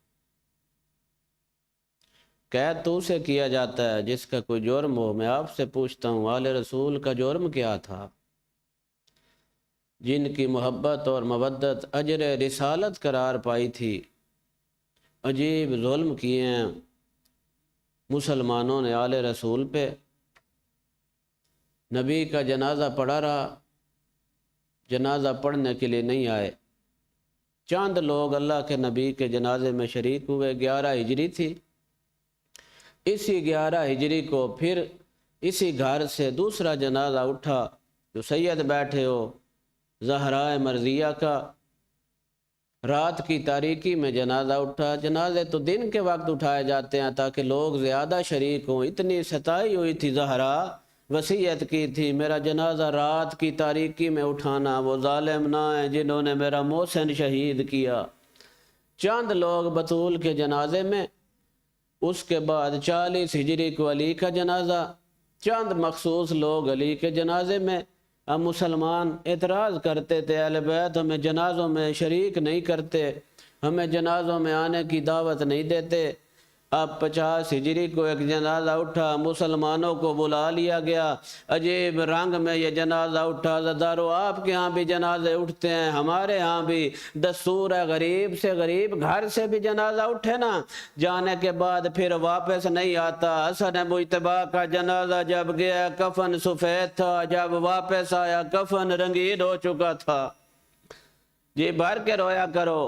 قید تو اسے کیا جاتا ہے جس کا کوئی جرم ہو۔ میں آپ سے پوچھتا ہوں آل رسول کا جرم کیا تھا؟ جن کی محبت اور مودت اجر رسالت قرار پائی تھی، عجیب ظلم کیے ہیں مسلمانوں نے آل رسول پہ۔ نبی کا جنازہ پڑھا رہا، جنازہ پڑھنے کے لیے نہیں آئے۔ چند لوگ اللہ کے نبی کے جنازے میں شریک ہوئے۔ 11 ہجری تھی۔ اسی 11 ہجری کو پھر اسی گھر سے دوسرا جنازہ اٹھا جو سید بیٹھے ہو زہرائے مرضیہ کا۔ رات کی تاریکی میں جنازہ اٹھا۔ جنازے تو دن کے وقت اٹھائے جاتے ہیں تاکہ لوگ زیادہ شریک ہوں۔ اتنی ستائی ہوئی تھی زہرا، وصیت کی تھی میرا جنازہ رات کی تاریکی میں اٹھانا، وہ ظالم نہ ہیں جنہوں نے میرا محسن شہید کیا۔ چند لوگ بطول کے جنازے میں، اس کے بعد 40 ہجری کو علی کا جنازہ، چند مخصوص لوگ علی کے جنازے میں۔ اب مسلمان اعتراض کرتے تھے اہل بیت ہمیں جنازوں میں شریک نہیں کرتے، ہمیں جنازوں میں آنے کی دعوت نہیں دیتے۔ اب 50 ہجری کو ایک جنازہ اٹھا، مسلمانوں کو بلا لیا گیا، عجیب رنگ میں یہ جنازہ اٹھا۔ زدارو آپ کے ہاں بھی جنازے اٹھتے ہیں، ہمارے ہاں بھی دستور ہے غریب سے غریب گھر سے بھی جنازہ اٹھے نا، جانے کے بعد پھر واپس نہیں آتا۔ حسن مجتبیٰ کا جنازہ جب گیا کفن سفید تھا، جب واپس آیا کفن رنگین ہو چکا تھا۔ جی بھر کے رویا کرو،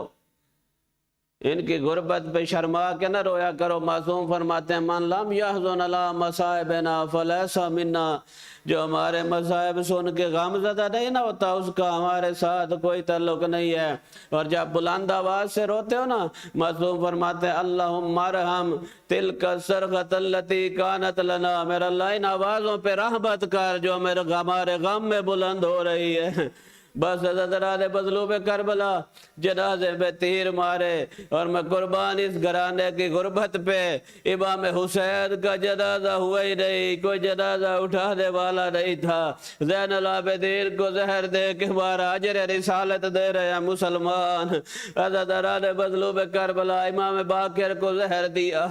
ان کی غربت پہ شرما کے نہ رویا کرو۔ معصوم فرماتے ہیں من لم یحزن علی مصائبنا فلیس منا، جو ہمارے مصائب سن کے غم زدہ نہیں نہ ہوتا اس کا ہمارے ساتھ کوئی تعلق نہیں ہے۔ اور جب بلند آواز سے روتے ہو نا، معصوم فرماتے ہیں اللہم ارحم تلک الصرخۃ التی کانت لنا، میرا اللہ ان آوازوں پہ رحمت کر جو ہمارے غم میں بلند ہو رہی ہے۔ بس حضرات مظلوم کربلا جنازے میں تیر مارے، اور میں قربان اس گھرانے کی غربت پہ امام حسین کا جنازہ ہوا ہی نہیں، کوئی جنازہ اٹھانے والا نہیں تھا۔ زین العابدین کو زہر دے کے ہمارا اجر رسالت دے رہے ہیں مسلمان۔ حضرات مظلوم کربلا امام باقر کو زہر دیا،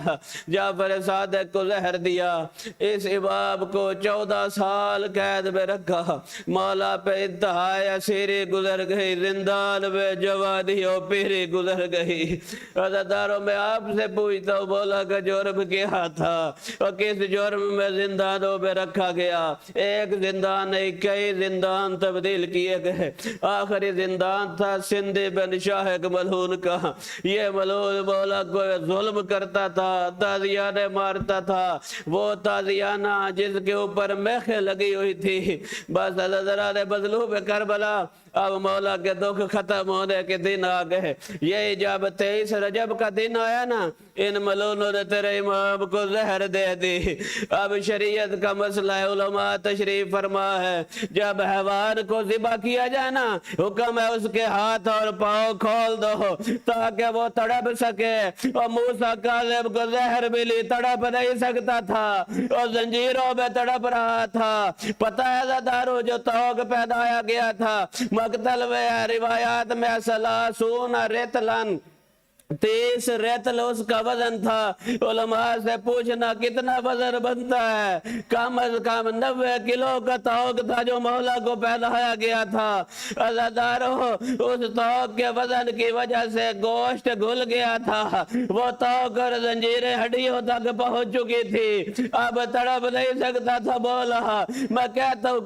جعفر صادق کو زہر دیا، اس امام کو 14 سال قید میں رکھا، مولا پہ انتہائی پیری گزر گئی، زندان میں جوانی اور پیری گزر گئی۔ عزاداروں میں آپ سے پوچھتا ہوں مولا کا جرم کیا تھا اور کس جرم میں زندانوں میں رکھا گیا؟ ایک زندان نہیں، کئی زندان تبدیل کیے گئے۔ آخری زندان تھا سندھ بن شاہق ملعون کا۔ یہ ملعون مولا کو ظلم کرتا تھا، تازیانے مارتا تھا، وہ تازیانہ جس کے اوپر میخیں لگی ہوئی تھی۔ بس حضرات مظلوم کربلا اب مولا کے دکھ ختم ہونے کے دن آ گئے۔ یہی جب 23 رجب کا دن آیا نا، ان ملعونوں نے تیرے امام کو زہر دے دی۔ اب شریعت کا مسئلہ ہے، علماء تشریف فرما ہے، جب حیوان کو ذبح کیا جائے نا، حکم ہے اس کے ہاتھ اور پاؤں کھول دو تاکہ وہ تڑپ سکے۔ اور موسیٰ کاظم کو زہر ملی، تڑپ نہیں سکتا تھا اور زنجیروں میں تڑپ رہا تھا۔ پتہ ہے عزادارو، جو توق پہنایا گیا تھا مقتل میں روایات میں 30 رتلن، 30 رتل اس کا وزن تھا۔ علماء سے پوچھنا کتنا وزن بنتا ہے؟ کم از کم 90 کلو کا توق تھا جو مولا کو پہنایا گیا تھا۔ عزادارو، اس توق کے وزن کی وجہ سے گوشت گھل گیا تھا، وہ توق اور زنجیریں ہڈیوں تک پہنچ چکی تھی، اب تڑپ نہیں سکتا تھا مولا۔ میں کہتا ہوں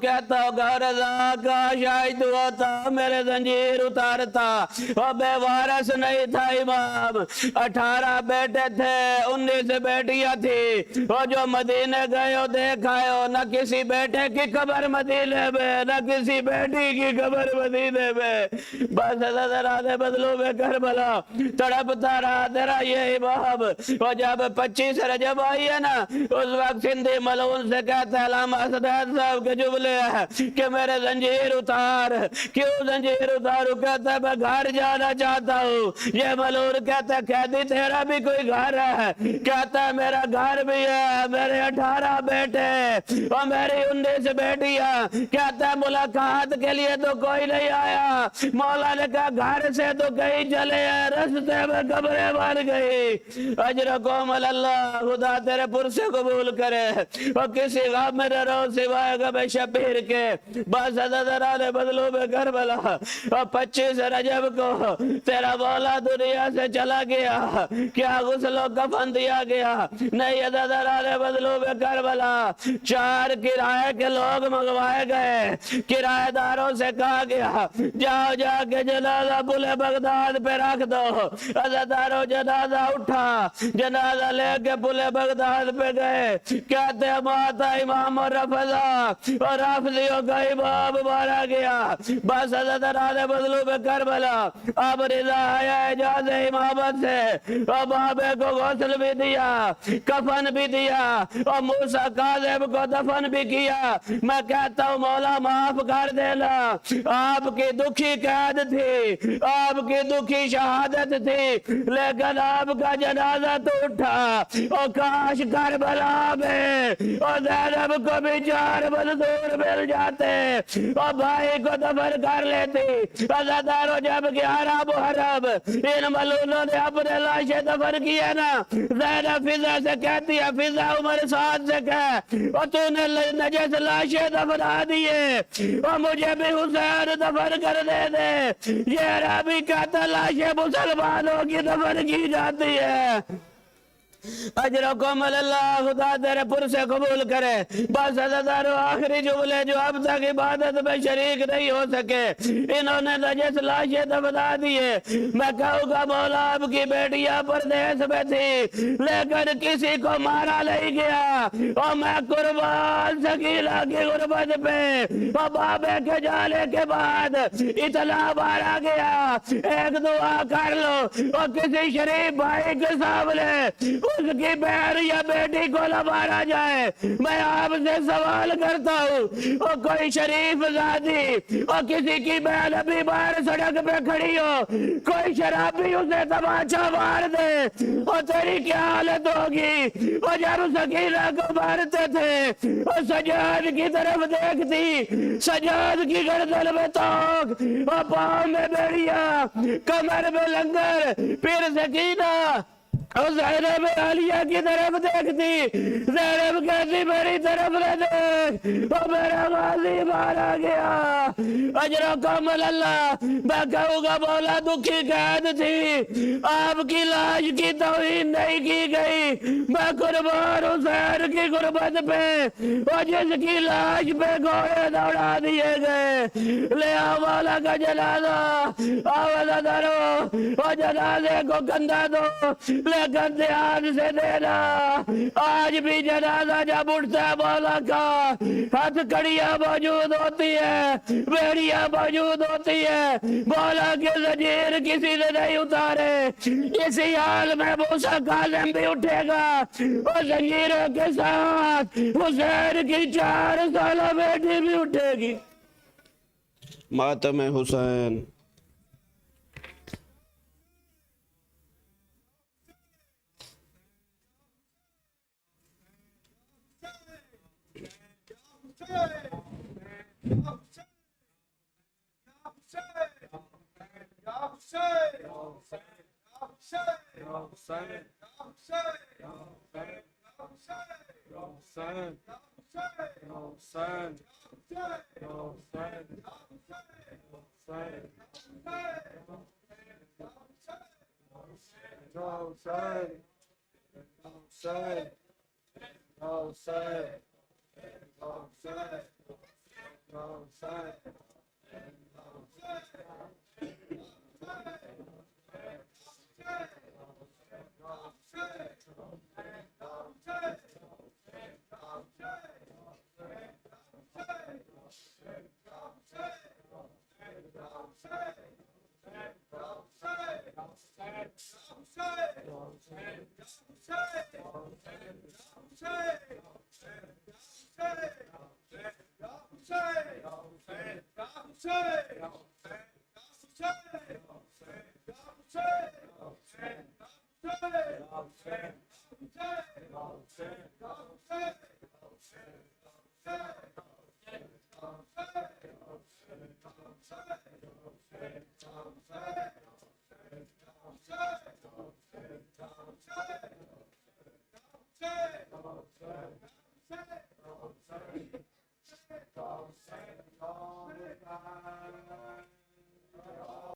گھر رضا کا شاہد ہوتا، میرے زنجیر اتارتا، اور بے وارث نہیں تھا امام۔ 18 بیٹے تھے، 19 بیٹیاں تھی، اور جو مدینے گئے ہو دیکھا ہو، نہ کسی بیٹے کی قبر مدینے میں، نہ کسی بیٹی کی قبر مدینے میں۔ بس حضرات مظلوم کربلا تڑپتا رہا تیرا یہ امام۔ اور جب 25 رجب آئی ہے نا، اس وقت سندھی ملعون سے کہتا ہے، علامہ حسنین صاحب کے جملے ہیں کہ میرے زنجیر اتار۔ کیوں زنجیر اتاروں؟ کہتا ہے میں گھر جانا چاہتا ہوں۔ یہ ملعون کہتا ہے قیدی تیرا بھی کوئی گھر ہے؟ کہتا ہے میرا گھر بھی ہے، میرے 18 بیٹے اور میری 19 بیٹیاں۔ کہتا ہے ملاقات کے لیے تو کوئی نہیں آیا۔ مولا نے کہا گھر سے تو کہیں چلے ہیں، رستے میں قبریں بن گئی۔ اجرکم اللہ، خدا تیرے پر سے قبول کرے، اور کسی غم میں نہ رہو سوائے غم شبیر کے۔ بس حضرات مظلوم کربلا، اور 25 رجب کو تیرا مولا دنیا سے چلا گیا، کیا غسل و کفن دیا گیا؟ نہیں حضرات مظلوم کربلا، 4 کرائے کے لوگ منگوائے گئے، کرایہ داروں سے کہا گیا جاؤ جا کے جنازہ پل بغداد پہ رکھ دو۔ عزاداروں جنازہ اٹھا، جنازہ لے کے پل بغداد پہ گئے، کہتے ہیں ماتا امام رفضا، اور رافضیوں کا امام مارا گیا۔ بس عزاداروں مظلوم کربلا، اب رضا آیا اجازت امامت سے، اور بابے کو غسل بھی دیا، کفن بھی دیا، اور موسیٰ کاظم کو دفن بھی کیا۔ میں کہتا ہوں مولا معاف کر دینا، آپ کی دکھی قید تھی، آپ کی دکھی شہادت تھی، لیکن آپ کا جنازہ تو اٹھا۔ اور کاش کربلا میں اور زینب کو بھی 4 مزدور مل جاتے اور بھائی کو دفن کر لیتی۔ عزاداروں جب 11 محرم ان ملعونوں نے اپنے لاشیں دفن کیے نا، زینب فضا سے کہتی ہے، فضا عمر سعد سے کہہ، اور تو نے نجس لاشیں دفنا دیے، اور مجھے بھی حسین دفن کر دے دے۔ یہ عربی کہتا لاشیں مسلمانوں کی دفن کی جاتی ہے۔ اجرکم اللہ، خدا تیرے پر سے قبول کرے۔ بس عزادارو آخری جملے جو اب تک عبادت میں شریک نہیں ہو سکے، انہوں نے نجس لاشیں دفنا دیے۔ میں کہوں گا مولا آپ کی بیٹیاں پردیس میں تھی، لیکن کسی کو مارا نہیں گیا، اور میں قربان سکینہ کی غربت پہ اور بابے کے جانے کے بعد اطلاع مارا گیا۔ ایک دعا کر لو، اور کسی شریف بھائی کے سامنے اس کی بہن یا بیٹی کو نہ مارا جائے۔ میں آپ سے سوال کرتا ہوں، اور کوئی شریف زادی اور کسی کی بہن ابھی باہر سڑک پہ کھڑی ہو، کوئی شرابی اسے تماچا مار دے، اور تیری کیا حالت ہوگی؟ اور جب سکینہ کو مارتے تھے اور سجاد کی طرف دیکھتی، سجاد کی گردن میں توق اور پاؤں میں بیڑیاں، کمر میں لنگر، پھر سکینہ زینب عالیہ کی طرف دیکھتی، زینب کہتی میری طرف نہ دیکھ، وہ میرا غازی مارا گیا، اجر و کامل اللہ۔ میں کہوں گا مولا دکھی قید تھی، آپ کی لاش کی توہین نہیں کی گئی، میں قربان حسین کی غربت پہ، وہ جس کی لاش پہ گھوڑے دوڑا دیے گئے، لے آؤ مولا کا جنازہ، آوازہ دارو، وہ جنازے کو کندھا دو، لیکن دھیان سے دینا، آج بھی جنازہ جب اٹھتا ہے مولا کا، ہاتھ کڑیاں موجود ہوتی ہے، بیڑیاں موجود ہوتی ہے، مولا کے زنجیر کسی نے نہیں اتارے، اسی حال میں موسیٰ کاظم بھی اٹھے گا، اور زنجیروں کے ساتھ حسین کی 4 سالہ بیٹی بھی اٹھے گی۔ ماتم حسین۔